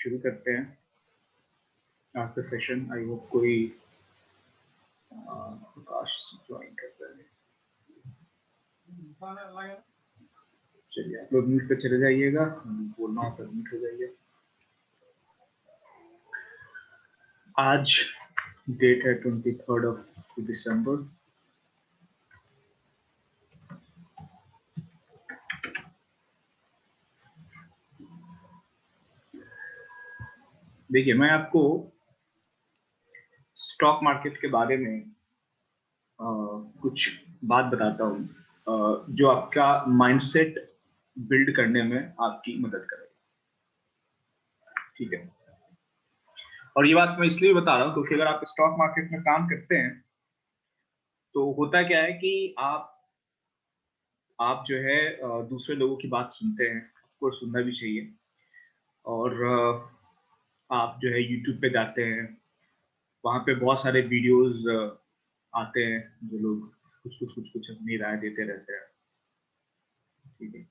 शुरू करते हैं आज का सेशन। आई होप कोई प्रकाश ज्वाइन करता है। चलिए आप लोग म्यूट पे चले जाइएगा, बोलना हो तो म्यूट हो जाइए। आज डेट है 23 दिसंबर। देखिए, मैं आपको स्टॉक मार्केट के बारे में कुछ बात बताता हूँ जो आपका माइंडसेट बिल्ड करने में आपकी मदद करेगा। ठीक है, और ये बात मैं इसलिए बता रहा हूँ क्योंकि अगर आप स्टॉक मार्केट में काम करते हैं तो होता क्या है कि आप जो है दूसरे लोगों की बात सुनते हैं, आपको सुनना भी चाहिए। और आप जो है यूट्यूब पे जाते हैं, वहाँ पे बहुत सारे वीडियोस आते हैं जो लोग कुछ अपनी राय देते रहते हैं। ठीक है,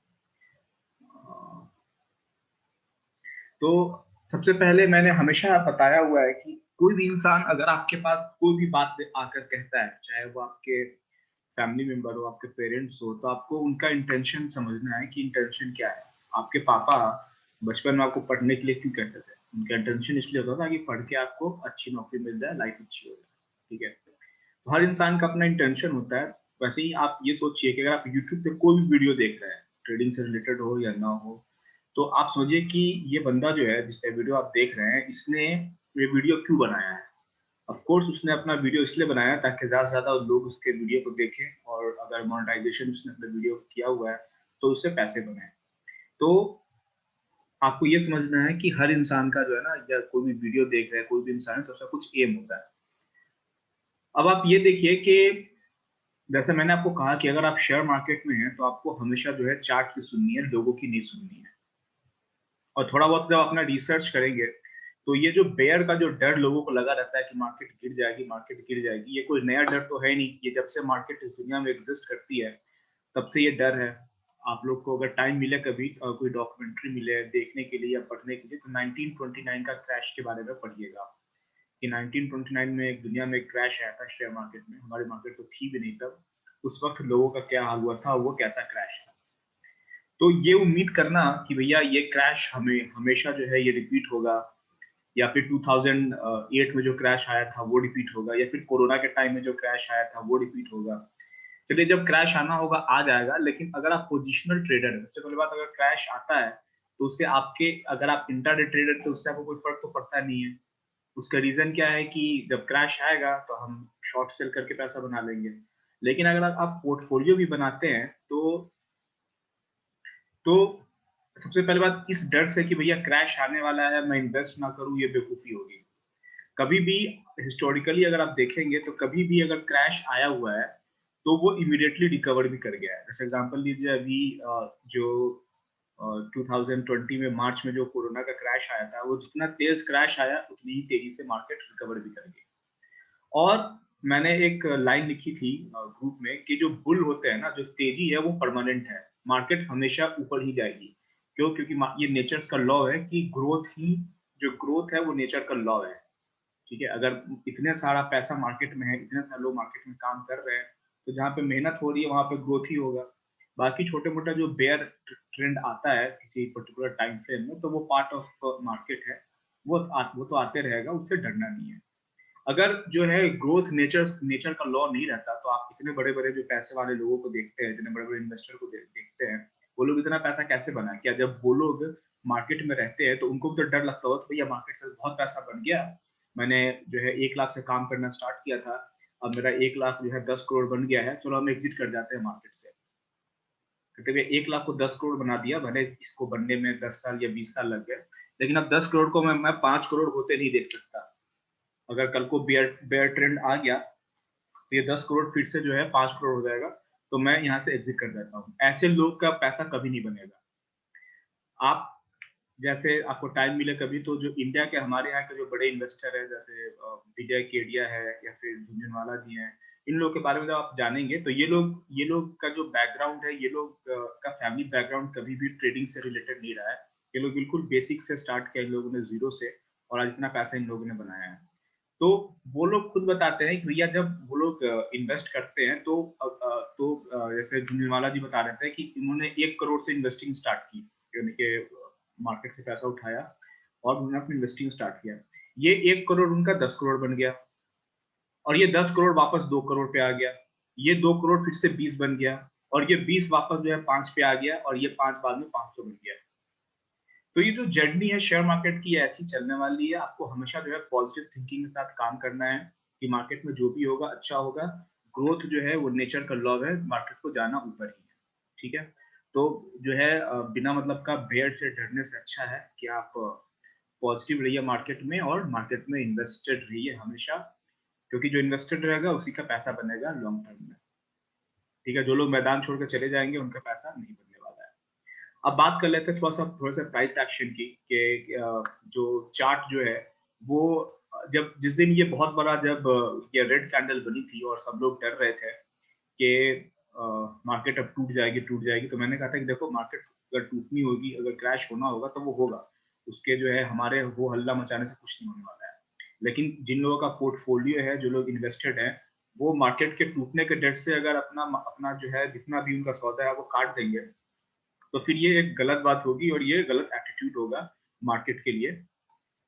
तो सबसे पहले मैंने हमेशा बताया हुआ है कि कोई भी इंसान अगर आपके पास कोई भी बात आकर कहता है, चाहे वो आपके फैमिली मेंबर हो, आपके पेरेंट्स हो, तो आपको उनका इंटेंशन समझना है कि इंटेंशन क्या है। आपके पापा बचपन में आपको पढ़ने के लिए क्यों कहते थे? उनका इंटेंशन इसलिए होता था कि पढ़ के आपको अच्छी नौकरी मिल जाए, लाइफ अच्छी हो जाए। ठीक है, तो हर इंसान का अपना इंटेंशन होता है। वैसे ही आप ये सोचिए कि अगर आप यूट्यूब पे कोई भी वीडियो देख रहे हैं, ट्रेडिंग से रिलेटेड हो या ना हो, तो आप सोचिए कि ये बंदा जो है जिसका वीडियो आप देख रहे हैं, इसने ये वीडियो क्यों बनाया है। ऑफ कोर्स उसने अपना वीडियो इसलिए बनाया ताकि ज़्यादा से ज़्यादा लोग उसके वीडियो को देखें, और अगर मोनेटाइजेशन उसने अपने वीडियो किया हुआ है तो उससे पैसे बनाए। तो आपको ये समझना है कि हर इंसान का जो है ना, या कोई भी वीडियो देख रहा है कोई भी इंसान है, तो उसका कुछ एम होता है। अब आप ये देखिए कि जैसे मैंने आपको कहा कि अगर आप शेयर मार्केट में हैं तो आपको हमेशा जो है चार्ट की सुननी है, लोगों की नहीं सुननी है। और थोड़ा बहुत जब अपना रिसर्च करेंगे तो ये जो बेयर का जो डर लोगों को लगा रहता है कि मार्केट गिर जाएगी, मार्केट गिर जाएगी, ये कोई नया डर तो है नहीं। ये जब से मार्केट इस दुनिया में एग्जिस्ट करती है तब से ये डर है। आप लोग को अगर टाइम मिले कभी कोई डॉक्यूमेंट्री मिले देखने के लिए या पढ़ने के लिए, तो 1929 का क्रैश के बारे में पढ़िएगा कि 1929 में एक दुनिया में एक क्रैश आया था शेयर मार्केट में। हमारी मार्केट तो थी भी नहीं तब। उस वक्त लोगों का क्या हाल हुआ था, वो कैसा क्रैश था। तो ये उम्मीद करना कि भैया ये क्रैश हमें हमेशा जो है ये रिपीट होगा, या फिर 2008 में जो क्रैश आया था वो रिपीट होगा, या फिर कोरोना के टाइम में जो क्रैश आया था वो रिपीट होगा। चलिए, जब क्रैश आना होगा आ जाएगा, लेकिन अगर आप पोजिशनल ट्रेडर है, सबसे पहली बात, अगर क्रैश आता है तो उससे आपके, अगर आप इंट्राडे ट्रेडर तो उससे आपको कोई फर्क तो पड़ता नहीं है। उसका रीजन क्या है कि जब क्रैश आएगा तो हम शॉर्ट सेल करके पैसा बना लेंगे। लेकिन अगर आप पोर्टफोलियो भी बनाते हैं तो सबसे पहली बात, इस डर से कि भैया क्रैश आने वाला है मैं इन्वेस्ट ना करूं, ये बेवकूफी होगी। कभी भी हिस्टोरिकली अगर आप देखेंगे तो कभी भी अगर क्रैश आया हुआ है तो वो इमीडिएटली रिकवर भी कर गया है। जैसे एग्जांपल लीजिए, अभी जो 2020 में मार्च में जो कोरोना का क्रैश आया था, वो जितना तेज क्रैश आया उतनी ही तेजी से मार्केट रिकवर भी कर गई। और मैंने एक लाइन लिखी थी ग्रुप में कि जो बुल होते हैं ना, जो तेजी है वो परमानेंट है, मार्केट हमेशा ऊपर ही जाएगी। क्यों? क्योंकि ये नेचर का लॉ है कि ग्रोथ ही, जो ग्रोथ है वो नेचर का लॉ है। ठीक है, अगर इतने सारा पैसा मार्केट में है, इतने सारे लोग मार्केट में काम कर रहे हैं, तो जहाँ पे मेहनत हो रही है वहां पे ग्रोथ ही होगा। बाकी छोटे मोटा जो बेयर ट्रेंड आता है किसी पर्टिकुलर टाइम फ्रेम में, तो वो पार्ट ऑफ मार्केट है, वो तो आते रहेगा, उससे डरना नहीं है। अगर जो है ग्रोथ नेचर नेचर का लॉ नहीं रहता तो आप इतने बड़े बड़े जो पैसे वाले लोगों को देखते हैं, इतने बड़े बड़े इन्वेस्टर को देखते हैं, वो लोग इतना पैसा कैसे बनाए? क्या जब वो लोग मार्केट में रहते हैं तो उनको भी तो डर लगता हो तो भैया मार्केट से बहुत पैसा बन गया, मैंने जो है 1 लाख से काम करना स्टार्ट किया था, अब मेरा 1 लाख जो है 10 करोड़ बन गया है, चलो हम एग्जिट कर जाते हैं मार्केट से। कहते हुए 1 लाख को 10 करोड़ बना दिया, भले इसको बनने में 10 साल या 20 साल लग गए, लेकिन अब 10 करोड़ को मैं 5 करोड़ होते नहीं देख सकता। अगर कल को बेयर बेयर ट्रेंड आ गया तो ये 10 करोड़ फिर से जो है 5 करोड़ हो जाएगा, तो मैं यहाँ से एग्जिट कर देता हूँ। ऐसे लोग का पैसा कभी नहीं बनेगा। आप जैसे आपको टाइम मिले कभी तो जो इंडिया के हमारे यहाँ के जो बड़े इन्वेस्टर है, जैसे विजय केडिया है या फिर झुनझुनवाला जी हैं, इन लोगों के बारे में जब आप जानेंगे तो ये लोग का जो बैकग्राउंड है, ये लोग का फैमिली बैकग्राउंड कभी भी ट्रेडिंग से रिलेटेड नहीं रहा है। ये लोग बिल्कुल बेसिक से स्टार्ट किया इन लोगों ने, ज़ीरो से, और आज इतना पैसा इन लोगों ने बनाया है। तो वो लोग खुद बताते हैं कि भैया जब वो लोग इन्वेस्ट करते हैं तो जैसे झुनझुनवाला जी बता रहे थे कि इन्होंने 1 करोड़ से इन्वेस्टिंग स्टार्ट की, यानी कि मार्केट से पैसा उठाया और उन्होंने अपनी इन्वेस्टिंग स्टार्ट किया। ये 1 करोड़ उनका 10 करोड़ बन गया, और ये 10 करोड़ वापस 2 करोड़ पे आ गया। ये 2 करोड़ फिर से 20 बन गया, और ये 20 वापस जो है 5 पे आ गया, और ये 5 बाद में 500 बन गया। तो ये जो जर्नी है शेयर मार्केट की, ये ऐसी चलने वाली है। आपको हमेशा जो है पॉजिटिव थिंकिंग के साथ काम करना है कि मार्केट में जो भी होगा अच्छा होगा। ग्रोथ जो है वो नेचर का लॉ है, मार्केट को जाना ऊपर ही है। ठीक है? तो जो है बिना मतलब का बेयर से डरने से अच्छा है कि आप पॉजिटिव रहिए मार्केट में, और मार्केट में इन्वेस्टेड रहिए हमेशा, क्योंकि जो इन्वेस्टेड रहेगा उसी का पैसा बनेगा लॉन्ग टर्म में। ठीक है? जो लोग मैदान छोड़ के चले जाएँगे उनका पैसा नहीं बनने वाला है। अब बात कर लेते हैं थोड़ा-सा प्राइस एक्शन की, कि जो चार्ट जो है वो जब जिस दिन ये बहुत बड़ा जब ये रेड कैंडल बनी थी और सब लोग डर रहे थे कि मार्केट अब टूट जाएगी, तो मैंने कहा था कि देखो मार्केट अगर टूटनी होगी, अगर क्रैश होना होगा तो वो होगा। उसके जो है हमारे हो हल्ला मचाने से कुछ नहीं होने वाला है। लेकिन जिन लोगों का पोर्टफोलियो है, जो लोग इन्वेस्टेड हैं, वो मार्केट के टूटने के डर से अगर अपना जो है जितना भी उनका सौदा है वो काट देंगे, तो फिर ये एक गलत बात होगी और ये गलत एटीट्यूड होगा मार्केट के लिए,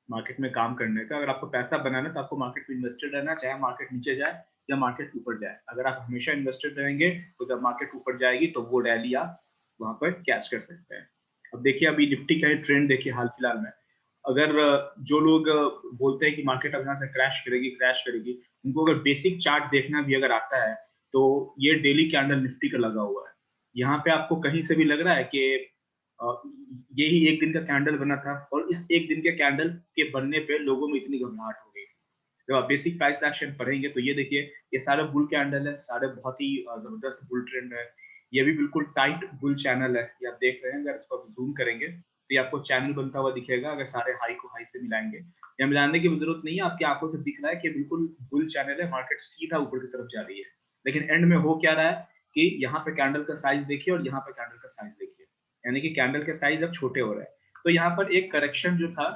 मार्केट में काम करने का। अगर आपको पैसा बनाना है तो आपको मार्केट में इन्वेस्टेड रहना है, चाहे मार्केट नीचे जाए या मार्केट ऊपर जाए। अगर आप हमेशा इन्वेस्टेड रहेंगे तो जब मार्केट ऊपर जाएगी तो वो रैली आप वहाँ पर कैच कर सकते हैं। अब देखिए अभी निफ्टी का ही ट्रेंड देखिए हाल फिलहाल में। अगर जो लोग बोलते हैं कि मार्केट अब यहाँ से क्रैश करेगी, उनको अगर बेसिक चार्ट देखना भी अगर आता है, तो ये डेली कैंडल निफ्टी का लगा हुआ है। यहाँ पे आपको कहीं से भी लग रहा है कि अ, यही एक दिन का कैंडल बना था, और इस एक दिन के कैंडल के बनने पे लोगों में इतनी घबराहट हो गई। जब आप बेसिक प्राइस एक्शन पढ़ेंगे तो ये देखिए, ये सारे बुल कैंडल है, सारे बहुत ही जबरदस्त बुल ट्रेंड है। ये भी बिल्कुल टाइट बुल चैनल है, ये आप देख रहे हैं। अगर इसको आप ज़ूम करेंगे तो ये आपको चैनल बनता हुआ दिखेगा, अगर सारे हाई को हाई से मिलाएँगे। या मिलाने की भी ज़रूरत नहीं है, आपकी आँखों से दिख रहा है कि बिल्कुल बुल चैनल है, मार्केट सीधा ऊपर की तरफ जा रही है। लेकिन एंड में हो क्या रहा है कि यहाँ पे कैंडल का साइज़ देखिए और यहाँ पे कैंडल का साइज़ देखिए। यानी कि कैंडल के साइज़ अब छोटे हो रहे हैं। तो यहाँ पर एक करेक्शन जो था,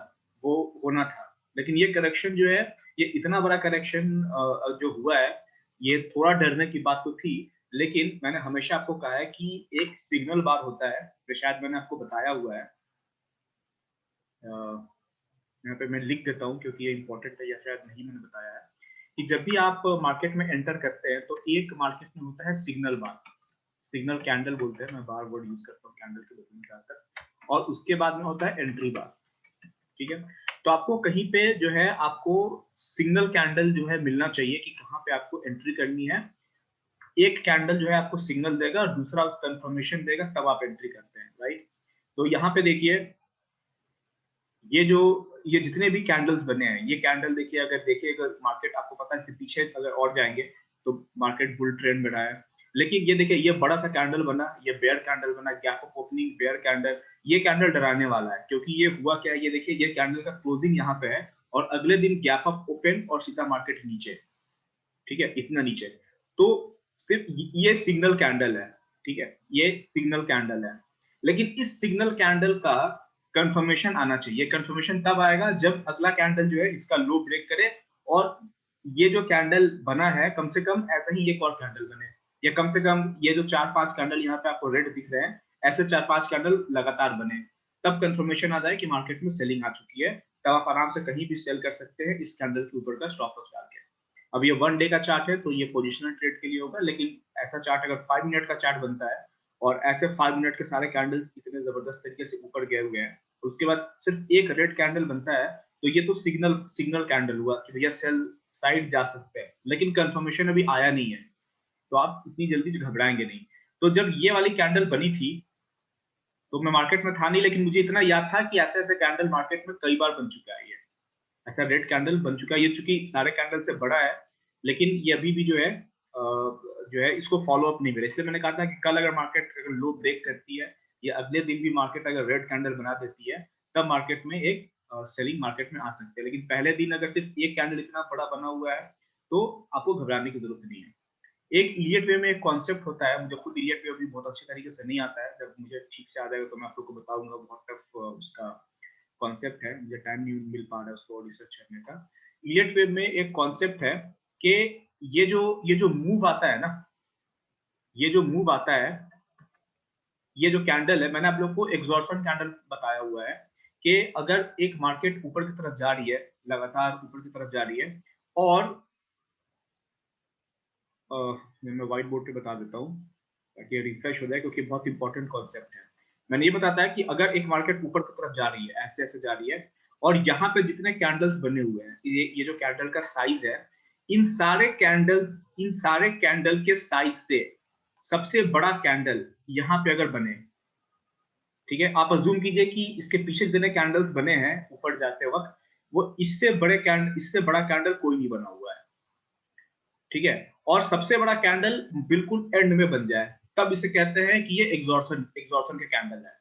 वो होना था। लेकिन ये करेक्शन जो है, ये इतना बड़ा करेक्शन जो हुआ है, ये थोड़ा डरने की बात तो थी, लेकिन मैंने हमेशा आपको कहा है कि एक सिग्नल बार होता है, जो शायद मैंने आपको बताया हुआ है। अ, यहाँ पे मैं लिख देता हूँ क्योंकि ये इम्पोर्टेंट है, या शायद नहीं मैंने बताया है, कि जब भी आप मार्केट में एंटर करते हैं, तो एक मार्केट में होता है सिग्नल बार। सिग्नल कैंडल बोलते हैं, मैं बार वर्ड यूज़ करता हूँ कैंडल के बदले में ज़्यादातर, और उसके बाद में होता है एंट्री बार। ठीक है? तो आपको कहीं पे जो है आपको सिग्नल कैंडल जो है मिलना चाहिए कि कहाँ पे आपको एंट्री करनी है। एक कैंडल जो है आपको सिग्नल देगा और दूसरा उस कन्फर्मेशन देगा, तब आप एंट्री करते हैं, राइट? तो यहाँ पे देखिए, ये जो ये जितने भी कैंडल्स बने हैं, ये कैंडल देखिए, अगर मार्केट आपको पता है इसके पीछे अगर और जाएँगे, तो मार्केट बुल ट्रेंड में रहा है। लेकिन ये देखिए, ये बड़ा-सा कैंडल बना, ये बेयर कैंडल बना, gap up opening bear candle, ये कैंडल डराने वाला है, क्योंकि ये हुआ क्या है, ये देखिए, ये कैंडल का क्लोजिंग यहाँ पे है, और अगले दिन गैप अप ओपन और सीधा मार्केट नीचे। ठीक है? इतना नीचे। तो सिर्फ ये सिग्नल कैंडल है, ठीक है? ये सिग्नल कैंडल है। लेकिन इस सिग्नल कैंडल का कन्फर्मेशन आना चाहिए। कन्फर्मेशन तब आएगा जब अगला कैंडल जो है इसका लो ब्रेक करे, और ये जो कैंडल बना है, कम से कम ऐसा ही एक और कैंडल बने, या कम से कम ये जो 4-5 कैंडल यहाँ पे आपको रेड दिख रहे हैं, ऐसे 4-5 कैंडल लगातार बने। तब कन्फर्मेशन आता है कि मार्केट में सेलिंग आ चुकी है। तब आप आराम से कहीं भी सेल कर सकते हैं इस कैंडल के ऊपर का स्टॉप लॉस डाल के। अब ये 1 डे का चार्ट है, तो ये पोजिशनल ट्रेड के लिए होगा, लेकिन ऐसा चार्ट अगर 5 मिनट का चार्ट बनता है, और ऐसे 5 मिनट के सारे कैंडल्स इतने ज़बरदस्त तरीके से ऊपर गए हुए हैं, उसके बाद सिर्फ एक रेड कैंडल बनता है, तो ये तो सिग्नल सिग्नल कैंडल हुआ कि भैया सेल साइड जा सकते हैं, लेकिन कन्फर्मेशन अभी आया नहीं है, तो आप इतनी जल्दी घबराएँगे नहीं। तो जब ये वाली कैंडल बनी थी, तो मैं मार्केट में था नहीं, लेकिन मुझे इतना याद था कि ऐसे-ऐसे कैंडल मार्केट में कई बार बन चुका है ये। ऐसा रेड कैंडल बन चुका है, ये चूँकि सारे कैंडल से बड़ा है, लेकिन ये अभी भी जो है इसको फ़ॉलो अप नहीं मिला। इसलिए मैंने कहा था कि कल अगर मार्केट अगर लो ब्रेक करती है, या अगले दिन भी मार्केट अगर रेड कैंडल बना देती है, तब मार्केट में एक सेलिंग मार्केट में आ सकती है। लेकिन पहले दिन अगर सिर्फ एक कैंडल इतना बड़ा बना हुआ है, तो आपको घबराने की ज़रूरत नहीं है। एक इडियट वे में एक कॉन्सेप्ट होता है, मुझे खुद इडियट वे अभी बहुत अच्छे तरीके से नहीं आता है, जब मुझे ठीक से आ जाएगा तो मैं आप लोग को बताऊंगा। बहुत टफ उसका कॉन्सेप्ट है, मुझे टाइम नहीं मिल पा रहा है उसको रिसर्च करने का। इलियट वेव में एक कॉन्सेप्ट है कि ये जो मूव आता है ना, ये जो मूव आता है, ये जो कैंडल है, मैंने आप लोग को एग्जॉर्सन कैंडल बताया हुआ है कि अगर एक मार्केट ऊपर की तरफ जा रही है, लगातार ऊपर की तरफ जा रही है, और मैं व्हाइट बोर्ड पे बता देता हूँ ताकि रिफ्रेश हो जाए, क्योंकि बहुत इंपॉर्टेंट कॉन्सेप्ट है। मैंने ये बताता है कि अगर एक मार्केट ऊपर की तरफ जा रही है, ऐसे ऐसे जा रही है, और यहाँ पे जितने कैंडल्स बने हुए हैं, ये जो कैंडल का साइज है, इन सारे कैंडल के साइज से सबसे बड़ा कैंडल यहाँ पे अगर बने, ठीक है, आप अज्यूम कीजिए कि इसके पीछे जितने कैंडल्स बने हैं ऊपर जाते वक्त, वो इससे बड़ा कैंडल कोई नहीं बना हुआ है, ठीक है, और सबसे बड़ा कैंडल बिल्कुल एंड में बन जाए, तब इसे कहते हैं कि ये एग्जॉर्शन के कैंडल है।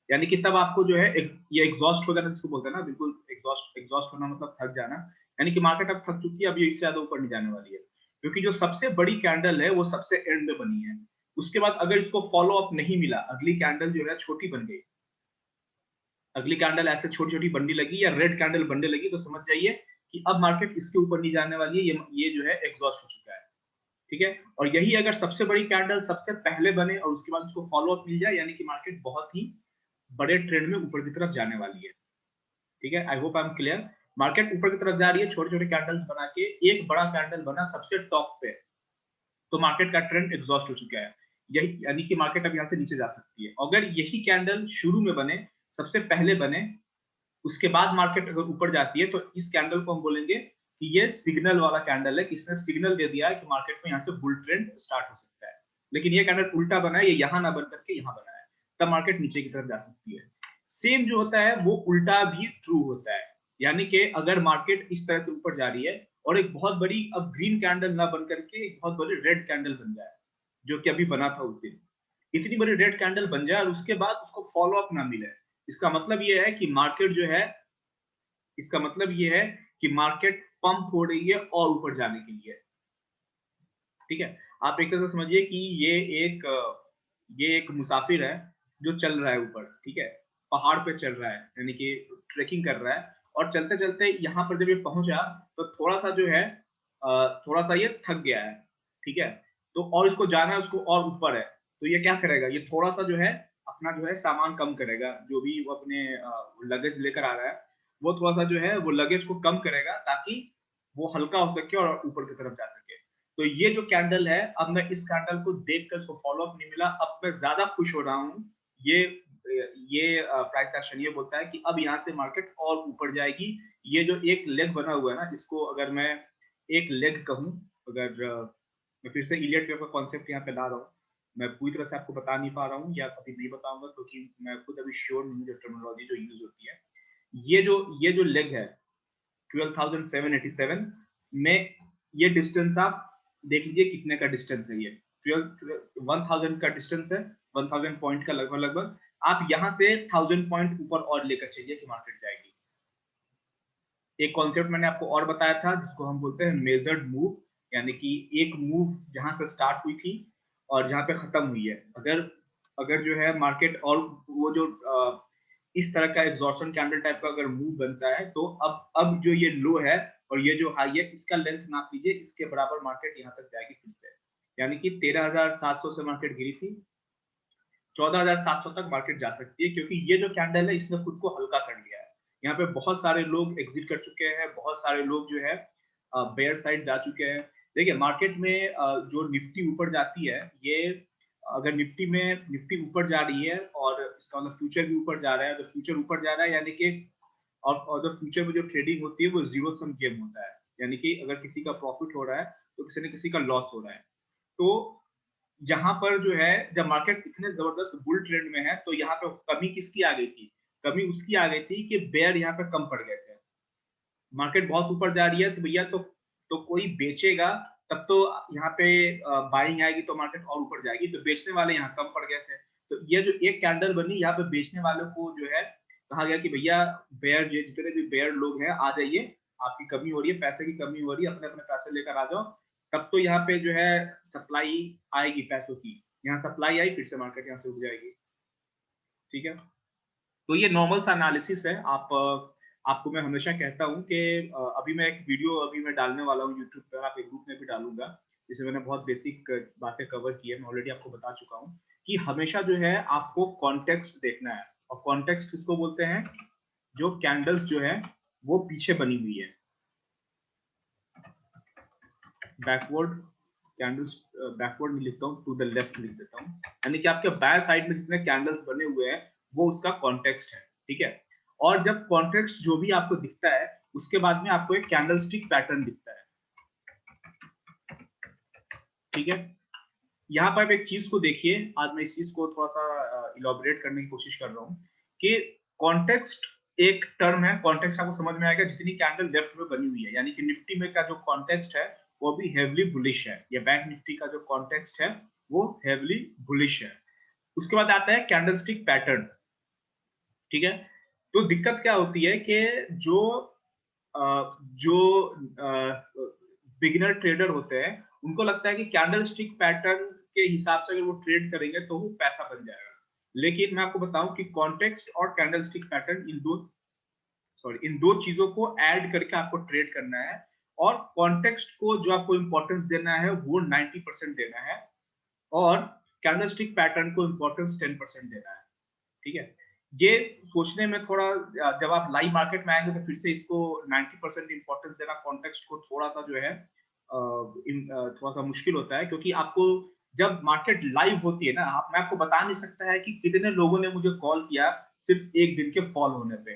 यानी कि तब आपको जो है ये एग्जॉस्ट हो जाना, जिसको बोलते हैं ना, बिल्कुल एग्जॉस्ट होना मतलब थक जाना। यानी कि मार्केट अब थक चुकी है, अब ये इससे ज्यादा ऊपर नहीं जाने वाली है, क्योंकि जो सबसे बड़ी कैंडल है वो सबसे एंड में बनी है। उसके बाद अगर इसको फॉलो अप नहीं मिला, अगली कैंडल जो है छोटी बन गई, अगली कैंडल ऐसे छोटी छोटी बनने लगी या रेड कैंडल बनने लगी, तो समझ जाइए कि अब मार्केट इसके ऊपर नहीं जाने वाली है, ये जो है एग्जॉस्ट हो चुका है, ठीक है। और यही अगर सबसे बड़ी कैंडल सबसे पहले बने और उसके बाद उसको फॉलो अप मिल जाए, यानी कि मार्केट बहुत ही बड़े ट्रेंड में ऊपर की तरफ जाने वाली है, ठीक है। I hope I am clear. Market ऊपर की तरफ जा रही है, छोटे छोटे कैंडल्स बना के, एक बड़ा कैंडल बना सबसे टॉप पे, तो मार्केट का ट्रेंड एग्जॉस्ट हो चुका है, यही यानी कि मार्केट अब यहाँ से नीचे जा सकती है। अगर यही कैंडल शुरू में बने, सबसे पहले बने, उसके बाद मार्केट अगर ऊपर जाती है, तो इस कैंडल को हम बोलेंगे कि ये सिग्नल वाला कैंडल है, कि इसने सिग्नल दे दिया है कि मार्केट में यहाँ से बुल ट्रेंड स्टार्ट हो सकता है। लेकिन ये कैंडल उल्टा बना है, ये यहाँ ना बन करके यहाँ बना है, तब मार्केट नीचे की तरफ जा सकती है। सेम जो होता है वो उल्टा भी ट्रू होता है, यानी कि अगर मार्केट इस तरह से ऊपर जा रही है और एक बहुत बड़ी अब ग्रीन कैंडल ना बन करके एक बहुत बड़ी रेड कैंडल बन जाए, जो कि अभी बना था उस दिन, इतनी बड़ी रेड कैंडल बन जाए और उसके बाद उसको फॉलो अप ना मिले, इसका मतलब ये है कि मार्केट जो है, इसका मतलब ये है कि मार्केट पंप हो रही है और ऊपर जाने के लिए, ठीक है। आप एक तरह से समझिए कि ये एक मुसाफिर है जो चल रहा है ऊपर, ठीक है, पहाड़ पे चल रहा है, यानी कि ट्रेकिंग कर रहा है, और चलते चलते यहाँ पर जब ये पहुंचा, तो थोड़ा सा जो है थोड़ा सा ये थक गया है, ठीक है, तो और इसको जाना है, उसको और ऊपर है, तो ये क्या करेगा, ये थोड़ा सा जो है अपना जो है सामान कम करेगा, जो भी वो अपने लगेज लेकर आ रहा है, वो थोड़ा सा जो है वो लगेज को कम करेगा, ताकि वो हल्का हो सके और ऊपर की तरफ जा सके। तो ये जो कैंडल है, अब मैं इस कैंडल को देखकर इसको फॉलो अप नहीं मिला, अब मैं ज्यादा खुश हो रहा हूँ। ये ये प्राइस एक्शन ये बोलता है कि अब यहाँ से मार्केट और ऊपर जाएगी। ये जो एक लेग बना हुआ है ना, जिसको अगर मैं एक लेग कहूँ, अगर मैं फिर से इलियट वेव का कॉन्सेप्ट यहाँ पे ला रहा हूँ, मैं पूरी तरह से आपको बता नहीं पा रहा हूँ या कभी नहीं बताऊंगा, क्योंकि मैं खुद अभी श्योर नहीं हूँ जो टर्मिनोलॉजी जो यूज होती है। ये जो लेग है 12,787 में, ये डिस्टेंस आप देख लीजिए कितने का डिस्टेंस है, ये 1000 का डिस्टेंस है, 1000 पॉइंट का लगभग लगभग। आप यहां से 1000 पॉइंट ऊपर और लेकर चलिए कि मार्केट जाएगी। एक कॉन्सेप्ट मैंने आपको और बताया था, जिसको हम बोलते हैं मेजर्ड मूव, यानी कि एक मूव जहां से स्टार्ट हुई थी और जहां पे खत्म हुई है, अगर अगर जो है मार्केट और वो जो इस तरह का एग्जॉर्शन कैंडल टाइप का अगर मूव बनता है, तो अब जो ये लो है और ये जो हाई है, इसका लेंथ नाप लीजिए, इसके बराबर मार्केट यहाँ तक जाएगी फिर से, यानी कि 13,700 से मार्केट गिरी थी, 14,700 तक मार्केट जा सकती है, क्योंकि ये जो कैंडल है इसने खुद को हल्का कर लिया है। यहाँ पे बहुत सारे लोग एग्जिट कर चुके हैं, बहुत सारे लोग जो है बेयर साइड जा चुके हैं। देखिए मार्केट में जो निफ्टी ऊपर जाती है, ये अगर निफ्टी ऊपर जा रही है और इसका मतलब फ्यूचर भी ऊपर जा रहा है, तो फ्यूचर ऊपर जा रहा है, यानी कि और जो फ्यूचर में जो ट्रेडिंग होती है वो जीरो सम गेम होता है, यानी कि अगर किसी का प्रॉफिट हो रहा है तो किसी न किसी का लॉस हो रहा है। तो यहाँ पर जो है जब मार्केट इतने जबरदस्त बुल ट्रेंड में है, तो यहाँ पे कमी किसकी आ गई थी, कमी उसकी आ गई थी कि बेयर यहाँ पे कम पड़ गए थे। मार्केट बहुत ऊपर जा रही है तो भैया तो कोई बेचेगा, तब तो यहाँ पे बाइंग आएगी तो मार्केट और ऊपर जाएगी, तो बेचने वाले यहाँ कम पड़ गए थे। तो ये जो एक कैंडल बनी, यहाँ पे बेचने वालों को जो है कहा गया कि भैया बेयर जितने भी बेयर लोग हैं आ जाइए, आपकी कमी हो रही है, पैसे की कमी हो रही है, अपने अपने पैसे लेकर आ जाओ, तब तो यहाँ पे जो है सप्लाई आएगी पैसों की, यहाँ सप्लाई आई फिर से मार्केट यहाँ से रुक जाएगी। ठीक है, तो ये नॉर्मल सा एनालिसिस है। आपको मैं हमेशा कहता हूँ कि अभी मैं एक वीडियो अभी मैं डालने वाला हूँ यूट्यूब पर, आप एक ग्रुप में भी डालूंगा, जिसमें मैंने बहुत बेसिक बातें कवर की है, मैं ऑलरेडी आपको बता चुका हूँ कि हमेशा जो है आपको कॉन्टेक्स्ट देखना है। और कॉन्टेक्स्ट किसको बोलते हैं? जो कैंडल्स जो है वो पीछे बनी हुई है, बैकवर्ड कैंडल्स, बैकवर्ड नहीं लिखता हूँ, टू द लेफ्ट लिख देता हूँ, यानी कि आपके बैक साइड में जितने कैंडल्स बने हुए हैं वो उसका कॉन्टेक्स्ट है। ठीक है, और जब कॉन्टेक्स्ट जो भी आपको दिखता है उसके बाद में आपको एक कैंडल स्टिक पैटर्न दिखता है। ठीक है, यहाँ पर आप एक चीज को देखिए, आज मैं इस चीज को थोड़ा सा इलॉबरेट करने की कोशिश कर रहा हूँ कि कॉन्टेक्स्ट एक टर्म है, कॉन्टेक्स्ट आपको समझ में आएगा जितनी कैंडल लेफ्ट में बनी हुई है, यानी कि निफ्टी में का जो कॉन्टेक्स्ट है वो भी हेवली बुलिश है, या बैंक निफ्टी का जो कॉन्टेक्स्ट है वो हेवली बुलिश है। उसके बाद आता है कैंडलस्टिक पैटर्न। ठीक है, तो दिक्कत क्या होती है कि जो जो बिगिनर ट्रेडर होते हैं उनको लगता है कि कैंडलस्टिक पैटर्न के हिसाब से अगर वो ट्रेड करेंगे तो वो पैसा बन जाएगा। लेकिन मैं आपको बताऊं कि कॉन्टेक्स्ट और कैंडलस्टिक पैटर्न इन दो चीजों को ऐड करके आपको ट्रेड करना है, और कॉन्टेक्स्ट को जो आपको इंपॉर्टेंस देना है वो 90% देना है, और कैंडलस्टिक पैटर्न को इंपॉर्टेंस 10% देना है। ठीक है, ये सोचने में थोड़ा, जब आप लाइव मार्केट में आएंगे तो फिर से इसको 90% इंपॉर्टेंस देना कॉन्टेक्स्ट को थोड़ा सा जो है थोड़ा सा मुश्किल होता है, क्योंकि आपको जब मार्केट लाइव होती है ना, मैं आपको बता नहीं सकता है कि कितने लोगों ने मुझे कॉल किया सिर्फ एक दिन के फॉल होने पे,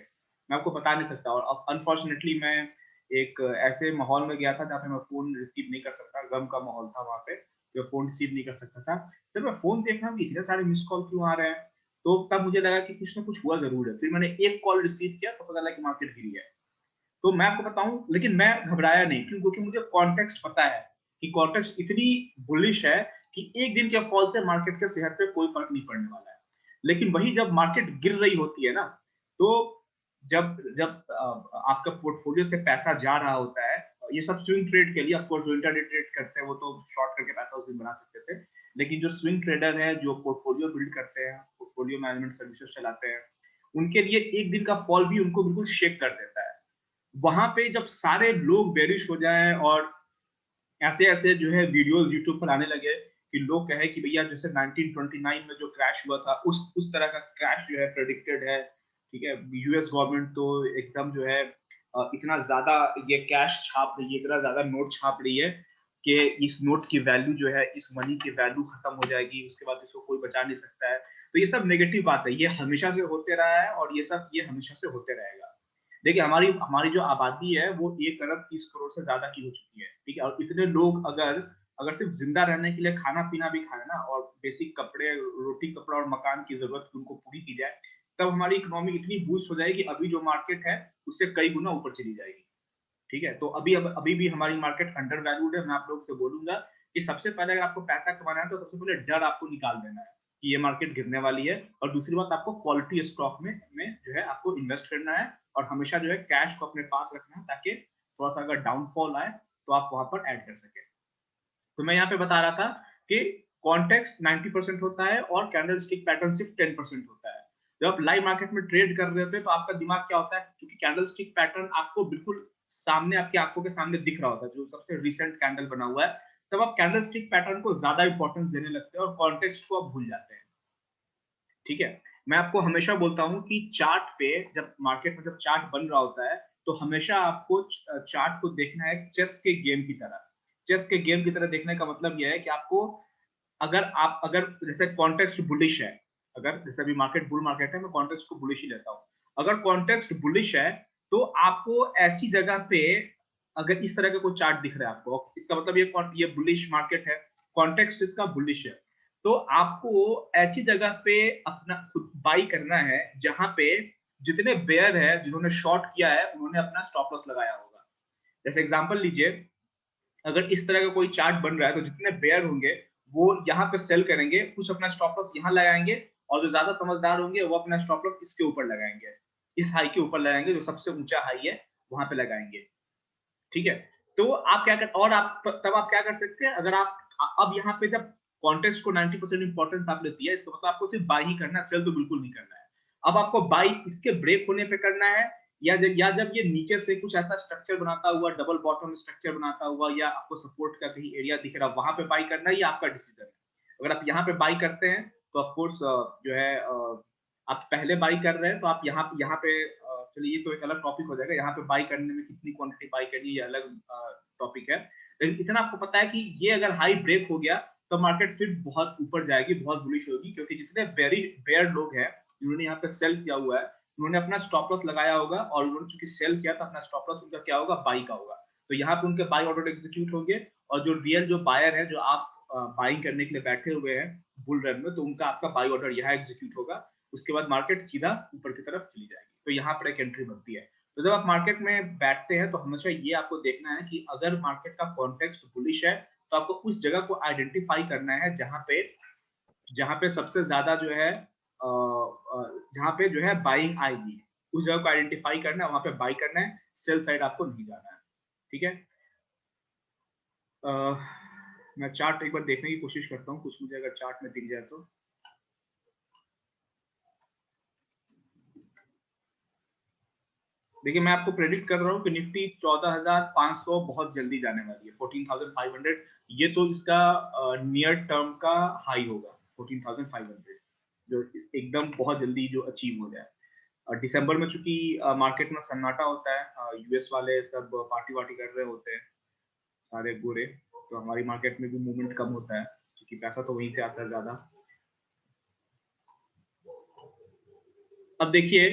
मैं आपको बता नहीं सकता। और अब अनफॉर्चुनेटली मैं एक ऐसे माहौल में गया था जहाँ पे मैं फोन रिसीव नहीं कर सकता, गम का माहौल था वहां पे, जो फोन रिसीव नहीं कर सकता था। जब मैं फोन देख रहा हूँ इतने सारे मिस कॉल क्यों आ रहे हैं, तो तब मुझे लगा कि कुछ ना कुछ हुआ जरूर है। फिर मैंने एक कॉल रिसीव किया तो पता लगा कि मार्केट गिरी है। तो मैं आपको बताऊं, लेकिन मैं घबराया नहीं, क्यों? क्योंकि मुझे कॉन्टेक्स्ट पता है कि कॉन्टेक्स्ट इतनी बुलिश है कि एक दिन के फॉल से मार्केट के सेहत पे कोई फर्क नहीं पड़ने वाला है। लेकिन वही जब मार्केट गिर रही होती है ना, तो जब जब आपका पोर्टफोलियो से पैसा जा रहा होता है, ये सब स्विंग ट्रेड के लिए, ऑफकोर्स जो इंटरडे ट्रेड करते हैं वो तो शॉर्ट करके पैसा उस दिन बना सकते थे, लेकिन जो स्विंग ट्रेडर है, जो पोर्टफोलियो बिल्ड करते हैं, पोर्टफोलियो मैनेजमेंट सर्विसेज चलाते हैं, उनके लिए एक दिन का फॉल भी उनको बिल्कुल शेक कर देता है। वहां पे जब सारे लोग बेरिश हो जाएं और ऐसे ऐसे जो है वीडियोस यूट्यूब पर आने लगे कि लोग कहे कि भैया जैसे 1929 में जो क्रैश हुआ था उस तरह का क्रैश जो है प्रेडिक्टेड है। ठीक है, यूएस गवर्नमेंट तो एकदम जो है इतना ज्यादा ये कैश छाप रही है, इतना ज्यादा नोट छाप रही है कि इस नोट की वैल्यू जो है, इस मनी की वैल्यू खत्म हो जाएगी, उसके बाद इसको कोई बचा नहीं सकता है। तो ये सब नेगेटिव बात है, ये हमेशा से होते रहा है और ये हमेशा से होते रहेगा। देखिए, हमारी हमारी जो आबादी है वो 1 अरब 30 करोड़ से ज्यादा की हो चुकी है। ठीक है, और इतने लोग अगर अगर सिर्फ जिंदा रहने के लिए खाना पीना भी खाए ना, और बेसिक कपड़े, रोटी कपड़ा और मकान की जरूरत उनको पूरी की जाए, तब हमारी इकोनॉमी इतनी बूस्ट हो जाएगी, अभी जो मार्केट है उससे कई गुना ऊपर चली जाएगी। ठीक है, तो अभी भी हमारी मार्केट अंडर वैल्यूड है। मैं आप लोग से बोलूंगा कि सबसे पहले अगर आपको पैसा कमाना है तो सबसे पहले डर आपको निकाल देना है कि ये मार्केट गिरने वाली है, और दूसरी बात आपको क्वालिटी स्टॉक में जो है आपको इन्वेस्ट करना है, और हमेशा जो है कैश को अपने पास रखना है, ताकि थोड़ा सा अगर डाउनफॉल आए तो आप वहां पर ऐड कर सके। तो मैं यहाँ पे बता रहा था कि कॉन्टेक्स्ट 90% होता है और कैंडल स्टिक पैटर्न सिर्फ 10% होता है। जब आप लाइव मार्केट में ट्रेड कर रहे होते हैं तो आपका दिमाग क्या होता है, क्योंकि कैंडल स्टिक पैटर्न आपको बिल्कुल सामने, आपकी आंखों के सामने दिख रहा होता है, जो सबसे रिसेंट कैंडल बना हुआ है, तब आप कैंडल स्टिक पैटर्न को ज्यादा इंपॉर्टेंस देने लगते हैं और कॉन्टेक्स्ट को आप भूल जाते हैं। ठीक है, मैं आपको हमेशा बोलता हूं कि चार्ट पे, जब मार्केट में जब चार्ट बन रहा होता है, तो हमेशा आपको चार्ट को देखना है चेस के गेम की तरह। चेस के गेम की तरह देखने का मतलब यह है कि आपको, अगर जैसे कॉन्टेक्स्ट बुलिश है, अगर जैसे अभी मार्केट बुल मार्केट है, मैं कॉन्टेक्स्ट को बुलिश ही लेता हूँ, अगर कॉन्टेक्स्ट बुलिश है तो आपको ऐसी जगह पे, अगर इस तरह का कोई चार्ट दिख रहा है आपको, इसका मतलब ये बुलिश मार्केट है, कॉन्टेक्स्ट इसका बुलिश है, तो आपको ऐसी जगह पे अपना खुद बाई करना है जहां पे जितने बेयर है, जिन्होंने शॉर्ट किया है, उन्होंने अपना स्टॉप लॉस लगाया होगा। जैसे एग्जांपल लीजिए, अगर इस तरह का कोई चार्ट बन रहा है तो जितने बेयर होंगे वो यहाँ पे सेल करेंगे, कुछ अपना स्टॉप लॉस यहाँ लगाएंगे, और जो ज्यादा समझदार होंगे वो अपना स्टॉप लॉस इसके ऊपर लगाएंगे, इस हाई के ऊपर लगाएंगे, जो सबसे ऊंचा हाई है वहां पे लगाएंगे। ठीक है, तो आप क्या कर, और आप तब आप क्या कर सकते हैं, अगर आप अब यहाँ पे जब कॉन्टेक्स्ट को 90% इंपॉर्टेंस आपने दिया, इसका मतलब आपको सिर्फ बाई ही करना है, सेल तो बिल्कुल नहीं करना है। अब आपको बाई इसके ब्रेक होने पे करना है, या जब ये नीचे से कुछ ऐसा स्ट्रक्चर बनाता हुआ, डबल बॉटम स्ट्रक्चर बनाता हुआ, या आपको सपोर्ट का कहीं एरिया दिख रहा है, वहां पे बाई करना है, ये आपका डिसीजन है। अगर आप यहाँ पे बाई करते हैं तो ऑफकोर्स जो है आप पहले बाई कर रहे हैं तो आप यहाँ पे चलिए ये तो एक अलग टॉपिक हो जाएगा, यहाँ पे बाई करने में कितनी क्वांटिटी बाई करनी है ये अलग टॉपिक है। लेकिन इतना आपको पता है कि ये अगर हाई ब्रेक हो गया तो मार्केट फिर बहुत ऊपर जाएगी, बहुत बुलिश होगी, क्योंकि जितने वेरी बेयर लोग हैं जिन्होंने यहाँ पे सेल किया हुआ है, उन्होंने अपना स्टॉप लॉस लगाया होगा, और उन्होंने चूंकि सेल किया था, अपना स्टॉप लॉस उनका क्या होगा, बाई का होगा। तो यहाँ पे उनके बाई ऑर्डर एग्जीक्यूट होंगे, और जो रियल जो बायर है, जो आप बाइंग करने के लिए बैठे हुए हैं बुल रन में, तो उनका आपका बाई ऑर्डर यहाँ एग्जीक्यूट होगा। उसके बाद मार्केट सीधा ऊपर की तरफ चली जाएगी, तो यहाँ पर एक एंट्री बनती है। तो जब आप मार्केट में बैठते हैं तो हमेशा ये आपको देखना है कि अगर मार्केट का कॉन्टेक्स्ट बुलिश है तो आपको उस जगह को आइडेंटिफाई करना है जहां पे सबसे ज्यादा जो है जहां पे जो है बाइंग आएगी, उस जगह को आइडेंटिफाई करना है, वहां पे बाई करना है, सेल साइड आपको नहीं जाना है। ठीक है। अह, मैं चार्ट एक बार देखने की कोशिश करता हूँ, कुछ मुझे अगर चार्ट में दिख जाए तो। देखिए मैं आपको प्रेडिक्ट कर रहा हूँ कि निफ्टी 14,500 बहुत जल्दी जाने वाली है, 14,500। ये तो इसका नियर टर्म का हाई होगा, 14,500, जो एकदम बहुत जल्दी जो अचीव हो जाए। दिसंबर में चूंकि मार्केट में सन्नाटा होता है, यूएस वाले सब पार्टी वार्टी कर रहे होते हैं सारे गोरे, तो हमारी मार्केट में भी मूवमेंट कम होता है, क्योंकि पैसा तो वहीं से आता है ज्यादा। अब देखिए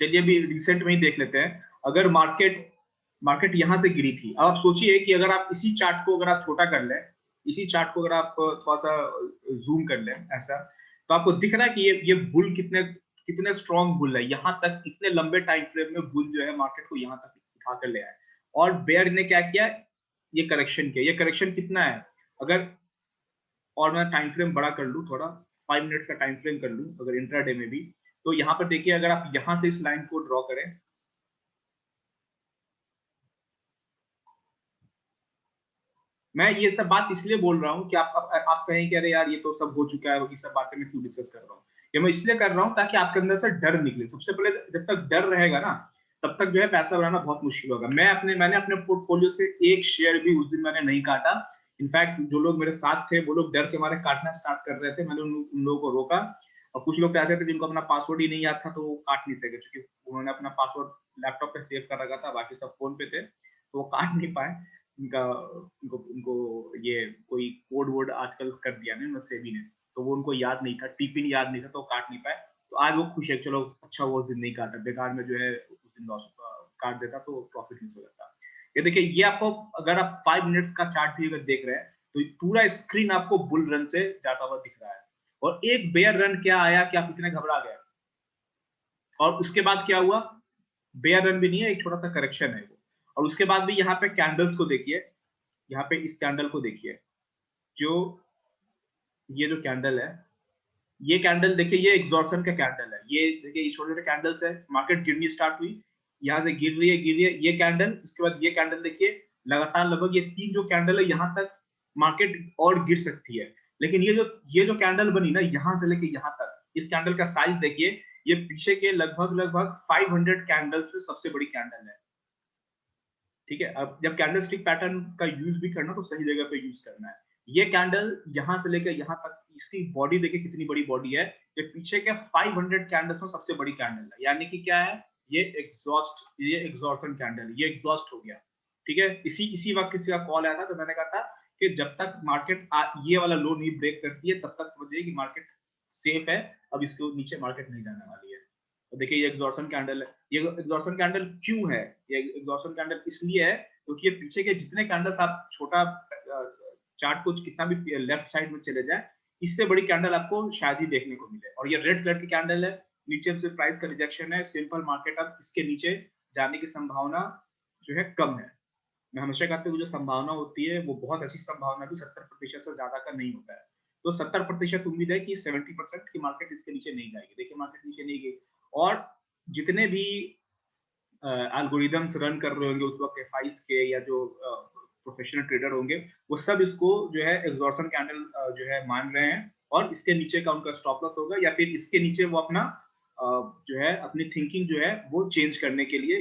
चलिए अभी रिसेंट में ही देख लेते हैं। अगर मार्केट मार्केट यहां से गिरी थी, अब आप सोचिए कि अगर आप इसी चार्ट को अगर आप छोटा कर लें, इसी चार्ट को अगर आप थोड़ा सा जूम कर लें ऐसा, तो आपको दिख रहा है कि ये बुल कितने कितने स्ट्रॉन्ग बुल है, यहाँ तक इतने लंबे टाइम फ्रेम में बुल जो है मार्केट को यहाँ तक उठा कर ले आए। और बेयर ने क्या किया, ये करेक्शन किया। ये करेक्शन कितना है, अगर और मैं टाइम फ्रेम बड़ा कर लूँ थोड़ा, 5 मिनट्स का टाइम फ्रेम कर लूँ अगर इंट्राडे में भी, तो यहाँ पर देखिए अगर आप यहाँ से इस लाइन को ड्रॉ करें, मैं ये सब बात इसलिए बोल रहा हूँ कि आप कहें कि अरे यार ये तो सब हो चुका है, ये सब बातें मैं क्यों डिस्कस कर रहा हूँ। ये मैं इसलिए कर रहा हूँ ताकि आपके अंदर से डर निकले। सबसे पहले जब तक डर रहेगा ना, तब तक जो है पैसा बनाना बहुत मुश्किल होगा। मैंने अपने पोर्टफोलियो से एक शेयर भी उस दिन मैंने नहीं काटा। इनफैक्ट जो लोग मेरे साथ थे वो लोग डर के मारे काटना स्टार्ट कर रहे थे, मैंने उन लोगों को रोका। और कुछ लोग तो ऐसे थे जिनको अपना पासवर्ड ही नहीं याद था, तो वो काट नहीं सके, क्योंकि उन्होंने अपना पासवर्ड लैपटॉप पे सेव कर रखा था, बाकी सब फोन पे थे, तो वो काट नहीं पाए। उनका उनको उनको ये कोई कोड वोड आजकल कर दिया ना सेबी ने, तो वो उनको याद नहीं था, टिपिन याद नहीं था, तो काट नहीं पाए। तो आज वो खुश है, चलो अच्छा वो उस दिन नहीं काटा, बेकार में जो है उस दिन लॉस काट देता तो प्रॉफिट मिस हो जाता। ये देखिए, ये आपको अगर आप 5 मिनट का चार्ट भी अगर देख रहे हैं तो पूरा स्क्रीन आपको बुल रन से जाता हुआ दिख रहा है, और एक बेयर रन क्या आया कि आप इतने घबरा गए, और उसके बाद क्या हुआ, बेयर रन भी नहीं है, एक छोटा सा करेक्शन है वो। और उसके बाद भी यहाँ पे कैंडल्स को देखिए, यहाँ पे इस कैंडल को देखिए, जो ये जो कैंडल है, ये कैंडल देखिए, ये एग्जॉर्शन का कैंडल है। ये देखिए, ये छोटे छोटे कैंडल्स है, मार्केट गिरनी स्टार्ट हुई, यहाँ से गिर रही है ये कैंडल, उसके बाद ये कैंडल देखिए, लगातार लगभग ये तीन जो कैंडल है, यहाँ तक मार्केट और गिर सकती है। लेकिन ये जो कैंडल बनी ना, यहाँ से लेके यहाँ तक, इस कैंडल का साइज देखिए, ये पीछे के लगभग लगभग 500 कैंडल्स में सबसे बड़ी कैंडल है। ठीक है, अब जब कैंडल स्टिक पैटर्न का यूज भी करना तो सही जगह पे यूज करना है। ये कैंडल यहाँ से लेकर यहाँ तक, इसकी बॉडी देखिए कितनी बड़ी बॉडी है, ये पीछे के 500 कैंडल्स में सबसे बड़ी कैंडल है। यानी कि क्या है, ये एग्जॉर्शन कैंडल, ये एग्जॉस्ट हो गया। ठीक है, इसी इसी वक्त किसी का कॉल आया था, तो मैंने कहा था कि जब तक मार्केट ये वाला लो नहीं ब्रेक करती है, तब तक समझिए कि मार्केट सेफ है, अब इसके नीचे मार्केट नहीं जाने वाली है। तो देखिए ये एग्जॉर्शन कैंडल है। ये एग्जॉर्शन कैंडल क्यों है, ये एग्जॉर्शन कैंडल इसलिए है क्योंकि ये पीछे के जितने कैंडल्स आप छोटा चार्ट को कितना भी लेफ्ट साइड में चले जाए, इससे बड़ी कैंडल आपको शायद ही देखने को मिले। और ये रेड कलर की कैंडल है, नीचे से प्राइस का रिजेक्शन है, सिंपल मार्केट अब इसके नीचे जाने की संभावना जो है कम है। मैं हमेशा कहता हूँ जो संभावना होती है वो बहुत अच्छी संभावना भी 70% से ज्यादा का नहीं होता है। तो 70% उम्मीद है कि 70% की मार्केट इसके नीचे नहीं जाएगी। देखिए मार्केट नीचे नहीं गई, और जितने भी एल्गोरिदम्स रन कर रहे होंगे उस वक्त एफआईस के, या जो प्रोफेशनल ट्रेडर होंगे, वो सब इसको जो है एग्जॉर्सन कैंडल जो है मान रहे हैं, और इसके नीचे का उनका स्टॉप लॉस होगा, या फिर इसके नीचे वो अपना जो है अपनी थिंकिंग जो है वो चेंज करने के लिए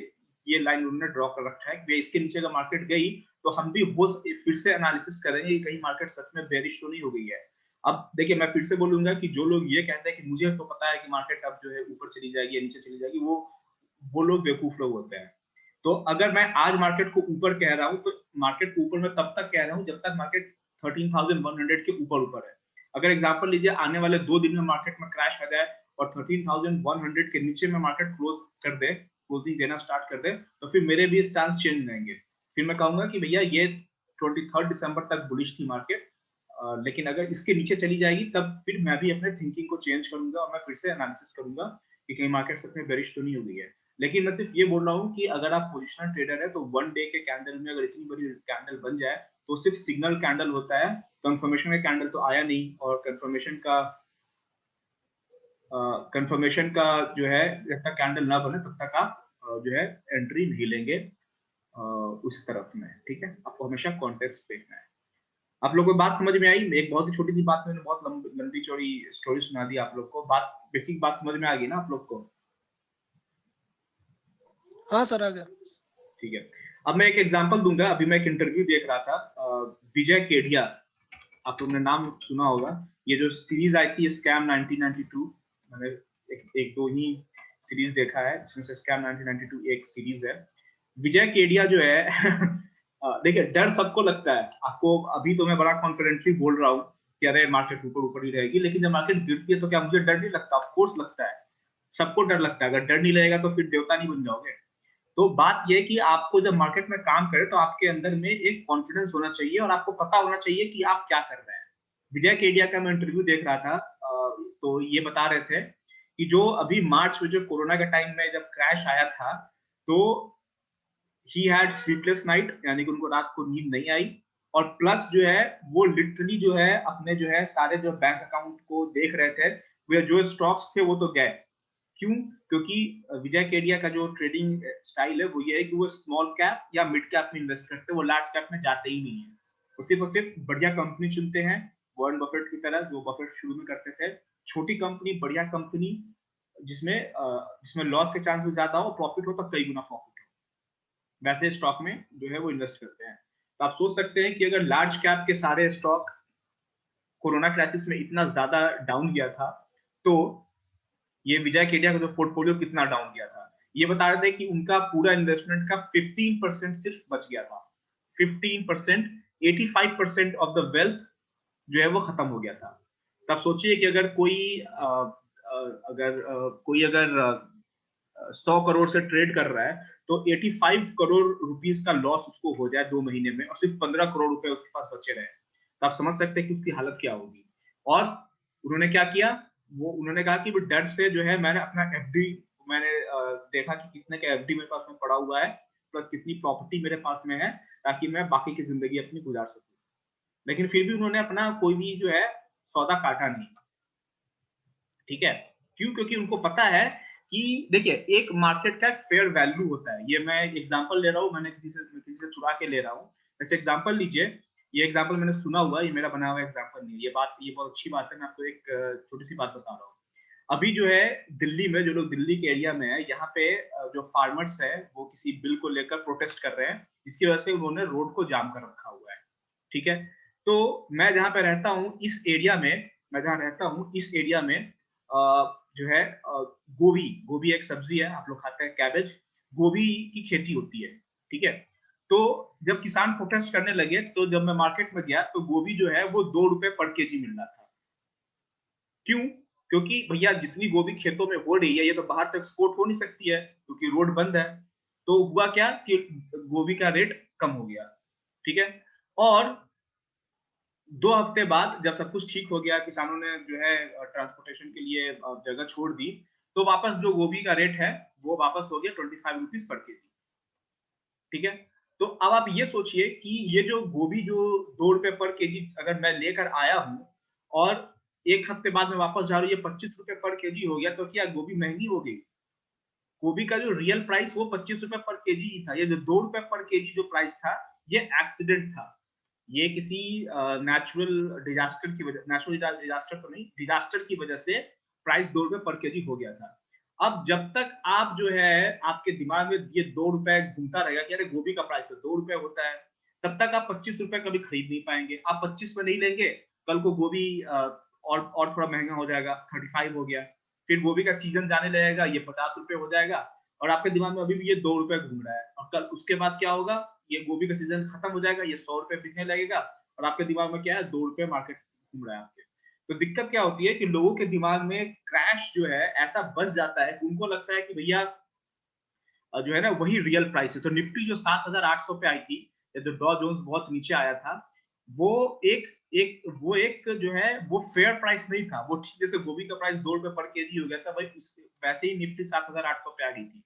ये लाइन उन्होंने ड्रॉ कर रखा है कि इसके नीचे का मार्केट गई तो हम भी वो फिर से एनालिसिस करेंगे कि कहीं मार्केट सच में बेरिश तो नहीं हो गई है। अब देखिए, मैं फिर से बोलूंगा कि जो लोग ये कहते हैं कि मुझे तो पता है कि मार्केट अब जो है ऊपर चली जाएगी या नीचे चली जाएगी, वो लोग बेवकूफ लोग होते हैं। तो अगर मैं आज मार्केट को ऊपर कह रहा हूँ, तो मार्केट को ऊपर मैं तब तक कह रहा हूँ जब तक मार्केट 13,100 के ऊपर है। अगर एग्जांपल लीजिए, आने वाले 2 दिन में मार्केट में क्रैश आ जाए और 13,100 के नीचे में मार्केट क्लोज कर दे, क्लोजिंग देना स्टार्ट कर दे, तो फिर मेरे भी स्टांस चेंज रहेंगे। फिर मैं कहूंगा कि भैया ये 23 दिसंबर तक बुलिश थी मार्केट, लेकिन अगर इसके नीचे चली जाएगी तब फिर मैं भी अपने थिंकिंग को चेंज करूंगा और मैं फिर से एनालिसिस करूंगा कि कहीं मार्केट सच में बेरिश तो नहीं हो गई है। लेकिन मैं सिर्फ ये बोल रहा हूँ कि अगर आप पोजिशनल ट्रेडर है तो 1 डे के कैंडल में अगर इतनी बड़ी कैंडल बन जाए तो सिर्फ सिग्नल कैंडल होता है, कंफर्मेशन का कैंडल तो आया नहीं, और कंफर्मेशन का जो है जब तक कैंडल ना बने तब तक आप जो है एंट्री नहीं लेंगे उस तरफ में। ठीक है, आपको हमेशा कॉन्टेक्स्ट देखना है। आप लोगों को बात समझ में आई? एक बहुत ही छोटी सी बात, मैंने बहुत लंबी चौड़ी स्टोरी सुना दी आप लोग को, बात बेसिक बात समझ में आ गई ना आप लोग को? हाँ सर, आ गया। ठीक है, अब मैं एक एग्जांपल दूंगा। अभी मैं एक इंटरव्यू देख रहा था, विजय केडिया, आप लोगों ने नाम सुना होगा। ये जो सीरीज आई थी स्कैम 1992, मैंने एक दो ही सीरीज देखा है, जिसमें से स्कैम 1992 एक सीरीज है। विजय केडिया जो है देखिए, डर सबको लगता है। आपको अभी तो मैं बड़ा कॉन्फिडेंटली बोल रहा हूँ कि अरे मार्केट ऊपर ऊपर ही रहेगी, लेकिन जब मार्केट गिरती है तो क्या मुझे डर नहीं लगता? ऑफ कोर्स लगता है, सबको डर लगता है। अगर डर नहीं लगेगा तो फिर देवता नहीं बन जाओगे। तो बात यह है कि आपको जब मार्केट में काम करें तो आपके अंदर में एक कॉन्फिडेंस होना चाहिए और आपको पता होना चाहिए कि आप क्या कर रहे हैं। विजय केडिया का मैं इंटरव्यू देख रहा था, तो ये बता रहे थे कि जो अभी मार्च में जो कोरोना के टाइम में जब क्रैश आया था, तो ही हैड स्लीपलेस नाइट, यानी कि उनको रात को नींद नहीं आई, और प्लस जो है वो लिटरली जो है अपने जो है सारे जो बैंक अकाउंट को देख रहे थे, वे जो स्टॉक्स थे वो तो गए। क्यों? क्योंकि विजय केडिया का जो ट्रेडिंग स्टाइल है वो ये है कि वो स्मॉल कैप या मिड कैप में इन्वेस्ट करते हैं, वो लार्ज कैप में जाते ही नहीं है। वो सिर्फ और सिर्फ बढ़िया कंपनी चुनते हैं, वॉरेन बफेट की तरह, जो बफेट शुरू में करते थे। छोटी कंपनी, बढ़िया कंपनी, जिसमें लॉस के चांसेस ज्यादा हो, प्रॉफिट हो तब कई गुना प्रॉफिट हो, वैसे स्टॉक में जो है वो इन्वेस्ट करते हैं। तो आप सोच सकते हैं कि अगर लार्ज कैप के सारे स्टॉक कोरोना क्राइसिस में इतना ज्यादा डाउन गया था, तो ये विजय केडिया का जो पोर्टफोलियो कितना डाउन गया था। ये बता रहे थे कि उनका पूरा इन्वेस्टमेंट का 15% सिर्फ बच गया था। 15%, 85% ऑफ द वेल्थ जो है वो खत्म हो गया था। तब सोचिए कि अगर कोई 100 करोड़ से ट्रेड कर रहा है, तो 85 करोड़ रुपीस का लॉस उसको हो जाए 2 महीने में, और सिर्फ 15 करोड़ रुपए उसके पास बचे रहे, तो आप समझ सकते हैं कि उसकी हालत क्या होगी। और उन्होंने क्या किया? वो उन्होंने कहा कि वो डर से जो है मैंने अपना एफडी, मैंने देखा कि कितने का एफडी मेरे पास में पड़ा हुआ है, प्लस कितनी प्रॉपर्टी मेरे पास में है, ताकि मैं बाकी की जिंदगी अपनी गुजार सकूं। लेकिन फिर भी उन्होंने अपना कोई भी जो है सौदा काटा नहीं। ठीक है, क्यों? क्योंकि उनको पता है कि देखिए, एक मार्केट का फेयर वैल्यू होता है। ये मैं एग्जांपल ले रहा हूँ, मैंने किसी से चुरा के ले रहा हूँ। जैसे एग्जांपल लीजिए, ये एग्जांपल मैंने सुना हुआ, ये मेरा बना हुआ एग्जांपल नहीं है। ये बहुत अच्छी बात है। मैं आपको एक छोटी सी बात बता रहा हूँ। अभी जो है दिल्ली में, जो लोग दिल्ली के एरिया में है, यहाँ पे जो फार्मर्स है वो किसी बिल को लेकर प्रोटेस्ट कर रहे हैं, जिसकी वजह से उन्होंने रोड को जाम कर रखा हुआ है। ठीक है, तो मैं जहाँ पे रहता हूँ इस एरिया में, मैं जहाँ रहता हूँ इस एरिया में जो है गोभी, गोभी एक सब्जी है, आप लोग खाते हैं कैबेज, गोभी की खेती होती है। ठीक है, तो जब किसान प्रोटेस्ट करने लगे, तो जब मैं मार्केट में गया तो गोभी जो है वो 2 रुपए पर केजी मिल रहा था। क्यों? क्योंकि भैया जितनी गोभी खेतों में हो रही है, ये तो बाहर तक एक्सपोर्ट हो नहीं सकती है क्योंकि रोड बंद है। तो हुआ क्या कि गोभी का रेट कम हो गया। ठीक है, और 2 हफ्ते बाद जब सब कुछ ठीक हो गया, किसानों ने जो है ट्रांसपोर्टेशन के लिए जगह छोड़ दी, तो वापस जो गोभी का रेट है वो वापस हो गया 25 रुपीज पर केजी। ठीक है, तो अब आप ये सोचिए कि ये जो गोभी जो 2 रुपए पर केजी अगर मैं लेकर आया हूं, और 1 हफ्ते बाद में वापस जा रही है 25 रुपए पर केजी हो गया, तो क्या गोभी महंगी हो गई? गोभी का जो रियल प्राइस वो 25 रुपए पर केजी ही था। ये जो 2 रुपए पर केजी जो प्राइस था, ये एक्सीडेंट था। ये किसी नेचुरल डिजास्टर की वजह, नेचुरल डिजास्टर तो नहीं, डिजास्टर की वजह से प्राइस 2 रुपए पर केजी हो गया था। अब जब तक आप जो है, आपके दिमाग में ये 2 रुपए घूमता रहेगा कि अरे गोभी का प्राइस तो 2 रुपए होता है, तब तक आप 25 रुपए कभी खरीद नहीं पाएंगे। आप 25 में नहीं लेंगे, कल को गोभी और थोड़ा महंगा हो जाएगा, 35 हो गया, फिर गोभी का सीजन जाने लगेगा, ये 50 रुपए हो जाएगा, और आपके दिमाग में अभी भी ये 2 रुपए घूम रहा है, और कल उसके बाद क्या होगा, ये गोभी का सीजन खत्म हो जाएगा, ये 100 रुपए बिकने लगेगा, और आपके दिमाग में क्या है, 2 रुपए मार्केट घूम रहा है आपके। तो दिक्कत क्या होती है कि लोगों के दिमाग में क्रैश जो है ऐसा बस जाता है कि उनको लगता है कि भैया जो है ना वही रियल प्राइस है। तो निफ्टी जो 7,800 पे आई थी, या जो डॉ जोन्स बहुत नीचे आया था, वो एक एक जो है वो फेयर प्राइस नहीं था। वो ठीक जैसे गोभी का प्राइस 2 रुपए पर केजी हो गया था, भाई वैसे ही निफ्टी 7,800 पे आ गई थी।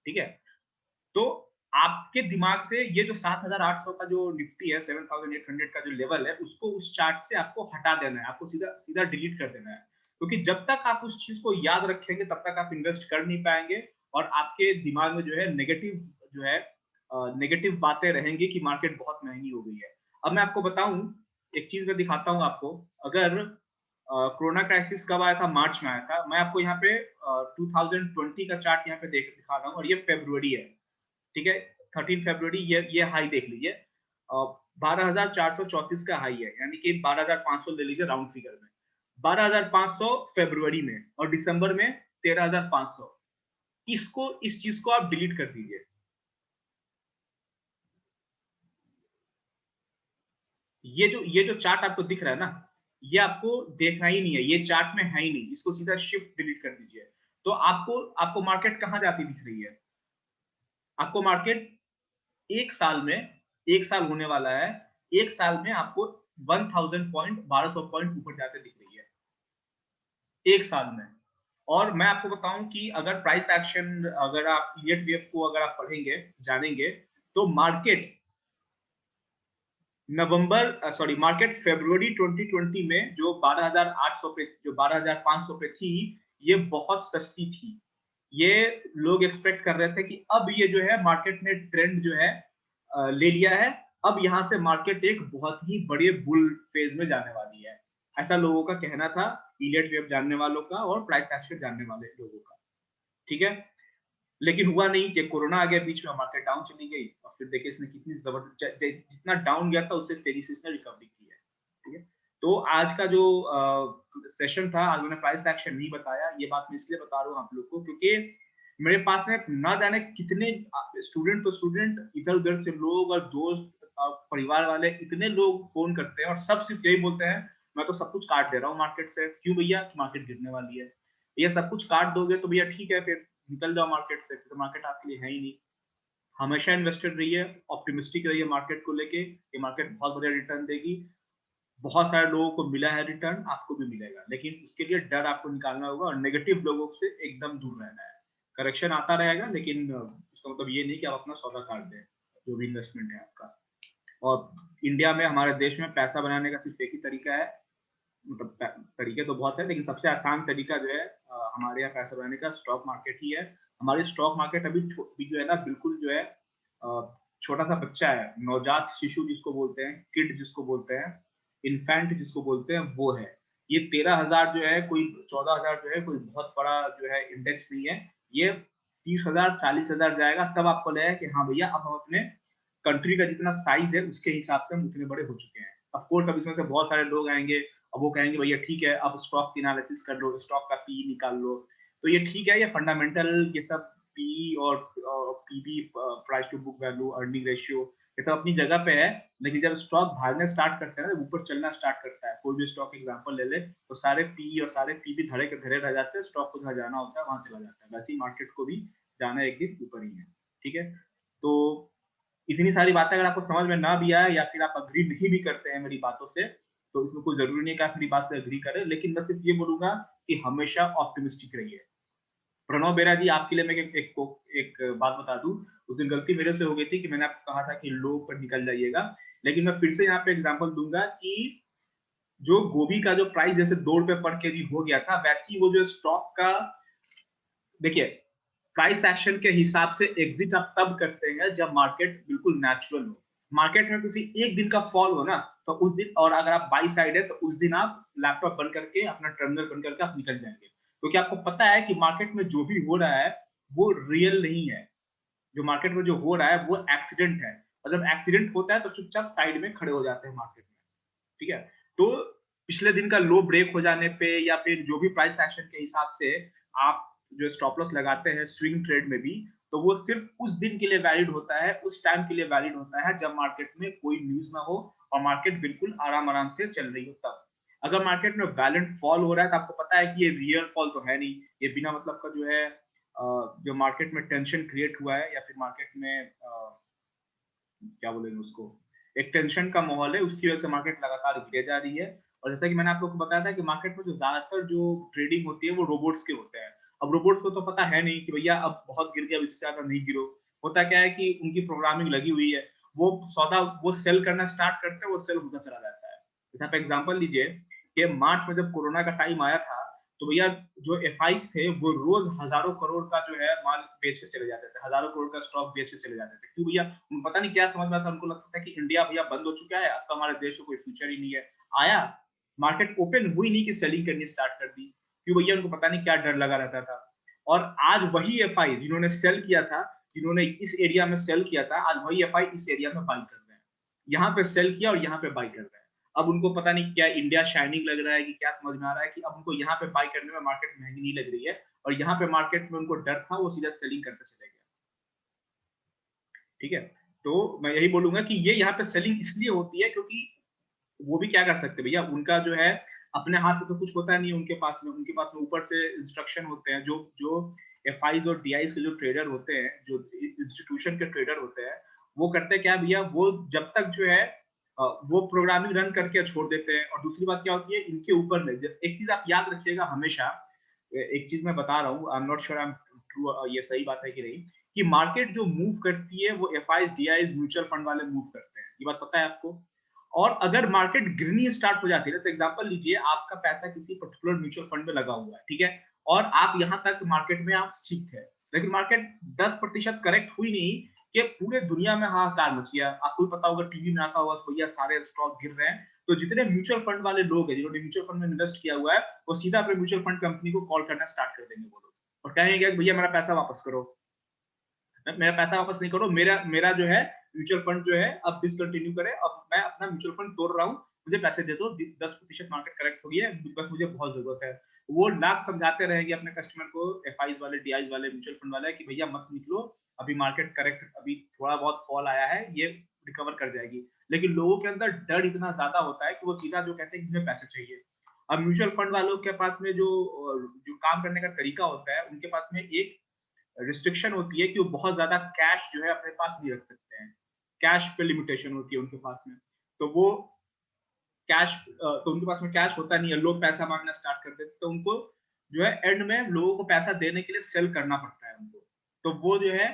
ठीक है, तो आपके दिमाग से ये जो 7,800 का जो निफ्टी है, 7,800 का जो लेवल है, उसको उस चार्ट से आपको हटा देना है, आपको सीधा सीधा डिलीट कर देना है। क्योंकि जब तक आप उस चीज को याद रखेंगे तब तक आप इन्वेस्ट कर नहीं पाएंगे, और आपके दिमाग में जो है नेगेटिव जो है नेगेटिव बातें रहेंगी कि मार्केट बहुत महंगी हो गई है। अब मैं आपको बताऊं, एक चीज मैं दिखाता हूं आपको। अगर कोरोना क्राइसिस कब आया था, मार्च में आया था। मैं आपको यहाँ पे 2020 का चार्ट यहाँ पे दिखा रहा हूँ, और ये फेब्रुवरी है। ठीक है, 13 फरवरी, ये हाई देख लीजिए, 12,434 का हाई है, यानी कि 12,500 ले लीजिए राउंड फिगर में। 12,500 फरवरी में, और दिसंबर में 13,500। इस चीज को आप डिलीट कर दीजिए। ये जो चार्ट आपको दिख रहा है ना, ये आपको देखना ही नहीं है, ये चार्ट में है ही नहीं, इसको सीधा शिफ्ट डिलीट कर दीजिए। तो आपको आपको मार्केट कहां जाती दिख रही है? आपको मार्केट एक साल में, एक साल होने वाला है, एक साल में आपको 1000 पॉइंट, 1200 पॉइंट ऊपर जाते दिख रही है, एक साल में। और मैं आपको बताऊं कि अगर प्राइस एक्शन, अगर आप इलियट वेव को अगर आप पढ़ेंगे, जानेंगे, तो मार्केट मार्केट फरवरी 2020 में जो 12,800 पे, जो 12,500 पे थी, ये बहुत सस्ती थी। ये लोग एक्सपेक्ट कर रहे थे कि अब ये जो है मार्केट ने ट्रेंड जो है ले लिया है, अब यहां से मार्केट एक बहुत ही बड़े बुल फेज में जाने वाली है। ऐसा लोगों का कहना था, इलियट वेव जानने वालों का और प्राइस एक्शन जानने वाले लोगों का। ठीक है, लेकिन हुआ नहीं कि कोरोना आ गया बीच में, मार्केट डाउन चली गई, और फिर देखिए इसने कितनी जबरदस्त, जितना डाउन गया था उससे तेजी से इसने रिकवरी की है। ठीक है, तो आज का जो सेशन था, आज मैंने प्राइस एक्शन नहीं बताया, ये बात मैं इसलिए बता रहा हूँ आप लोग को, क्योंकि मेरे पास में ना जाने कितने स्टूडेंट, तो स्टूडेंट इधर उधर से लोग, और दोस्त, परिवार वाले, इतने लोग फोन करते हैं, और सब सिर्फ यही बोलते हैं, मैं तो सब कुछ काट दे रहा हूँ मार्केट से। क्यों भैया? मार्केट गिरने वाली है। ये सब कुछ काट दोगे तो भैया ठीक है, फिर निकल जाओ मार्केट से, फिर मार्केट आपके लिए है ही नहीं। हमेशा इन्वेस्टेड रहिए, ऑप्टिमिस्टिक रहिए मार्केट को लेके, ये मार्केट बहुत बढ़िया रिटर्न देगी। बहुत सारे लोगों को मिला है रिटर्न, आपको भी मिलेगा, लेकिन उसके लिए डर आपको निकालना होगा, और नेगेटिव लोगों से एकदम दूर रहना है। करेक्शन आता रहेगा, लेकिन इसका मतलब ये नहीं कि आप अपना सौदा काट दें, जो भी इन्वेस्टमेंट है आपका। और इंडिया में, हमारे देश में पैसा बनाने का सिर्फ एक ही तरीका है, मतलब तरीके तो बहुत है, लेकिन सबसे आसान तरीका जो है हमारे यहाँ पैसा बनाने का, स्टॉक मार्केट ही है। हमारी स्टॉक मार्केट अभी जो है ना, बिल्कुल जो है छोटा सा बच्चा है, नवजात शिशु जिसको बोलते हैं, किड जिसको बोलते हैं, इन्फेंट जिसको बोलते हैं, वो है। ये 13,000 जो है, कोई 14,000 जो है, कोई बहुत बड़ा जो है इंडेक्स नहीं है। ये 30,000, 40,000 जाएगा, तब आपको लगेगा कि हाँ भैया, अब हम अपने कंट्री का जितना साइज है उसके हिसाब से हम उतने बड़े हो चुके हैं। ऑफ कोर्स अब इसमें से बहुत सारे लोग आएंगे, अब वो कहेंगे भैया ठीक है, अब स्टॉक की एनालिसिस कर लो, स्टॉक का पी निकाल लो। तो ये ठीक है, ये फंडामेंटल, ये सब पी और PB, price to book value, earning ratio, ये सब अपनी जगह पे है। लेकिन जब स्टॉक भागने स्टार्ट करते हैं ना, ऊपर चलना स्टार्ट करता है, कोई भी स्टॉक एग्जांपल ले ले, तो सारे पी और सारे पीबी धड़े के धड़े रह जाते हैं, स्टॉक को जहाँ जाना होता है वहां चला जाता है। वैसे ही मार्केट को भी जाना एक दिन ऊपर ही है। ठीक है, तो इतनी सारी बातें अगर आपको समझ में ना भी आए, या फिर आप अग्री नहीं भी करते हैं मेरी बातों से, तो इसमें कोई जरूरी नहीं है कि आप मेरी बात से अग्री करें, लेकिन मैं सिर्फ ये बोलूंगा कि हमेशा ऑप्टिमिस्टिक रहिए। प्रणव बेरा जी, आपके लिए मैं एक बात बता दूं, उस दिन गलती मेरे से हो गई थी कि मैंने आपको कहा था कि लो पर निकल जाइएगा, लेकिन मैं फिर से यहाँ पे एग्जांपल दूंगा कि जो गोभी का जो प्राइस जैसे 2 रुपए पर केजी हो गया था, वैसे ही वो जो स्टॉक का, देखिए प्राइस एक्शन के हिसाब से एग्जिट आप तब करते हैं जब मार्केट बिल्कुल नेचुरल हो। मार्केट में किसी एक दिन का फॉल हो ना, तो उस दिन, और अगर आप बाई साइड है तो उस दिन आप लैपटॉप बंद करके, अपना टर्मिनल बंद करके आप निकल जाएंगे, क्योंकि आपको पता है कि मार्केट में जो भी हो रहा है वो रियल नहीं है। जो मार्केट में जो हो रहा है वो एक्सीडेंट है, और जब एक्सीडेंट होता है तो चुपचाप साइड में खड़े हो जाते हैं मार्केट में। ठीक है? तो पिछले दिन का लो ब्रेक हो जाने पे, या फिर जो भी प्राइस एक्शन के हिसाब से आप जो स्टॉप लॉस लगाते हैं स्विंग ट्रेड में भी, तो वो सिर्फ उस दिन के लिए वैलिड होता है, उस टाइम के लिए वैलिड होता है जब मार्केट में कोई न्यूज़ ना हो और मार्केट बिल्कुल आराम-आराम से चल रही हो तब। अगर मार्केट में वैलिड फॉल हो रहा है तो आपको पता है कि ये रियल फॉल तो है नहीं, ये बिना मतलब का जो है जो मार्केट में टेंशन क्रिएट हुआ है, या फिर मार्केट में क्या बोलेंगे उसको, एक टेंशन का माहौल है, उसकी वजह से मार्केट लगातार गिरे जा रही है। और जैसा कि मैंने आप लोग को बताया था कि मार्केट में जो ज़्यादातर जो ट्रेडिंग होती है वो रोबोट्स के होते हैं। अब रोबोट्स को तो पता है नहीं कि भैया अब बहुत गिर गया, अब इससे ज़्यादा नहीं गिरो। होता क्या है कि उनकी प्रोग्रामिंग लगी हुई है, वो सौदा वो सेल करना स्टार्ट करते हैं, वो सेल होता चला जाता है। जैसे आप एग्ज़ाम्पल लीजिए कि मार्च में जब कोरोना का टाइम आया था, तो भैया जो एफआईज़ थे वो रोज़ हज़ारों करोड़ का जो है माल बेच के चले जाते थे, हज़ारों करोड़ का स्टॉक बेच के चले जाते थे। क्यों भैया? पता नहीं क्या समझ में आता, उनको लगता था कि इंडिया भैया बंद हो चुका है, अब तो हमारे देश में कोई फ्यूचर ही नहीं है। आया, मार्केट ओपन हुई नहीं कि सेलिंग करनी स्टार्ट कर दी। क्यों भैया? उनको पता नहीं क्या डर लगा रहता था। और आज वही एफआई जिन्होंने सेल किया था, जिन्होंने इस एरिया में सेल किया था, आज वही एफआई इस एरिया में बाई कर रहे हैं। यहाँ पे सेल किया और यहाँ पे बाई कर रहे हैं। अब उनको पता नहीं क्या इंडिया शाइनिंग लग रहा है कि क्या समझ में आ रहा है कि अब उनको यहाँ पे बाई करने में मार्केट महंगी नहीं लग रही है, और यहाँ पे मार्केट में उनको डर था, वो सीधा सेलिंग करते चले गए। ठीक है? तो मैं यही बोलूँगा कि ये यहाँ पे सेलिंग इसलिए होती है क्योंकि वो भी क्या कर सकते हैं भैया, उनका जो है अपने हाथ में तो कुछ होता नहीं है उनके पास में, ऊपर से इंस्ट्रक्शन होते हैं, जो जो एफआईज और डीआईज के जो ट्रेडर होते हैं, जो इंस्टीट्यूशन के ट्रेडर होते हैं, वो करते क्या भैया, वो जब तक जो है वो प्रोग्रामिंग रन करके छोड़ देते हैं। और दूसरी बात क्या होती है इनके ऊपर में, एक चीज आप याद रखिएगा हमेशा, एक चीज मैं बता रहा हूँ, I am not sure I am true, ये सही बात है कि नहीं, कि मार्केट जो मूव करती है वो एफआईज डीआईज म्यूचुअल फंड वाले मूव करते हैं, ये बात पता है आपको। और अगर मार्केट गिरनी स्टार्ट हो जाती है, जैसे एग्जांपल लीजिए आपका पैसा किसी पर्टिकुलर म्यूचुअल फंड में लगा हुआ है, ठीक है, और आप यहाँ तक मार्केट में आप ठीक है, लेकिन मार्केट 10% करेक्ट हुई नहीं कि पूरे दुनिया में हाहाकार मच गया। आपको भी पता होगा, टीवी में आता होगा तो भैया सारे स्टॉक गिर रहे हैं, तो जितने म्यूचुअल फंड वाले लोग हैं जिन्होंने म्यूचुअल फंड में इन्वेस्ट किया हुआ है, वो सीधा अपने म्यूचुअल फंड कंपनी को कॉल करना स्टार्ट कर देंगे वो लोग, और कहेंगे कि भैया मेरा पैसा वापस करो, मेरा पैसा वापस नहीं करो, मेरा मेरा जो है म्यूचुअल फंड जो है अब डिसकंटिन्यू करे, अब मैं अपना म्यूचुअल फंड तोड़ रहा हूँ, मुझे पैसे दे दो, 10% मार्केट करेक्ट हो गया है, बस मुझे बहुत जरूरत है। वो लाख समझाते रहेंगे अपने कस्टमर को, एफआईज वाले, डीआईज वाले, म्यूचुअल फंड वाले, कि भैया मत निकलो, अभी मार्केट करेक्ट, अभी थोड़ा बहुत फॉल आया है, ये रिकवर कर जाएगी। लेकिन लोगों के अंदर डर इतना ज्यादा होता है कि वो सीधा जो कहते हैं कि मुझे पैसे चाहिए। अब म्यूचुअल फंड वालों के पास में जो जो काम करने का तरीका होता है, उनके पास में एक रिस्ट्रिक्शन होती है कि वो बहुत ज़्यादा कैश जो है अपने पास नहीं रख सकते हैं। कैश पे लिमिटेशन होती है उनके पास में। तो वो कैश तो उनके पास में कैश होता नहीं है, लोग पैसा माँगना स्टार्ट कर देते हैं, तो उनको जो है एंड में लोगों को पैसा देने के लिए सेल करना पड़ता है उनको। तो वो जो है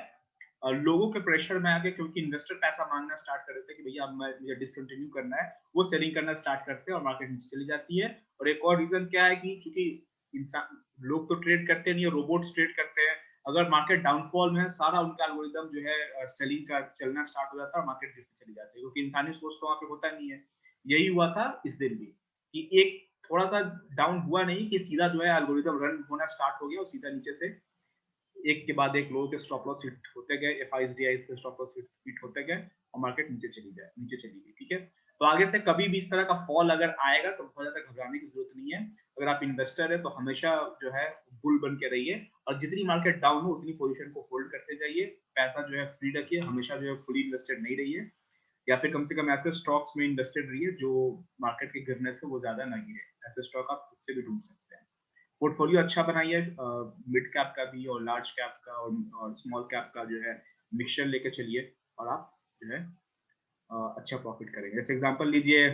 लोगों के प्रेशर में आके, क्योंकि इन्वेस्टर पैसा माँगना स्टार्ट कर देते हैं कि भैया अब मैं मुझे डिसकंटिन्यू करना है, वो सेलिंग करना स्टार्ट करते हैं और मार्केट नीचे चली जाती है। और एक और रीज़न क्या है कि चूँकि इंसान लोग तो ट्रेड करते नहीं है, रोबोट्स ट्रेड करते हैं। अगर मार्केट डाउनफॉल में है, सारा उनका एल्गोरिदम जो है सेलिंग का चलना स्टार्ट हो जाता है और मार्केट गिरती चली जाती है, क्योंकि इंसानी सोच तो वहाँ पे होता नहीं है। यही हुआ था इस दिन भी, कि एक थोड़ा-सा डाउन हुआ नहीं कि सीधा जो है एल्गोरिदम रन होना स्टार्ट हो गया और सीधा नीचे से एक के बाद एक लोगों के स्टॉप लॉस हिट होते गए, एफआईज डीआईज के स्टॉप लॉस हिट होते गए और मार्केट नीचे चली गई, ठीक है। तो आगे से कभी भी इस तरह का फॉल अगर आएगा तो बहुत ज्यादा घबराने की जरूरत नहीं है। अगर आप इन्वेस्टर है तो हमेशा जो है बुल बन के रहिए, और जितनी मार्केट डाउन हो उतनी पोजीशन को होल्ड करते जाइए, पैसा जो है फ्री रखिए, हमेशा जो है फुली इन्वेस्टेड नहीं रहिए, या फिर कम से कम ऐसे स्टॉक्स में इन्वेस्टेड रहिए जो मार्केट के गिरने से वो ज्यादा ना गिरे। ऐसे स्टॉक आप खुद से भी ढूंढ सकते हैं। पोर्टफोलियो अच्छा बनाइए, मिड कैप का भी और लार्ज कैप का और स्मॉल कैप का जो है मिक्सचर लेके चलिए, और आप जो है अच्छा प्रॉफिट करेंगे। जैसे एग्जांपल लीजिए,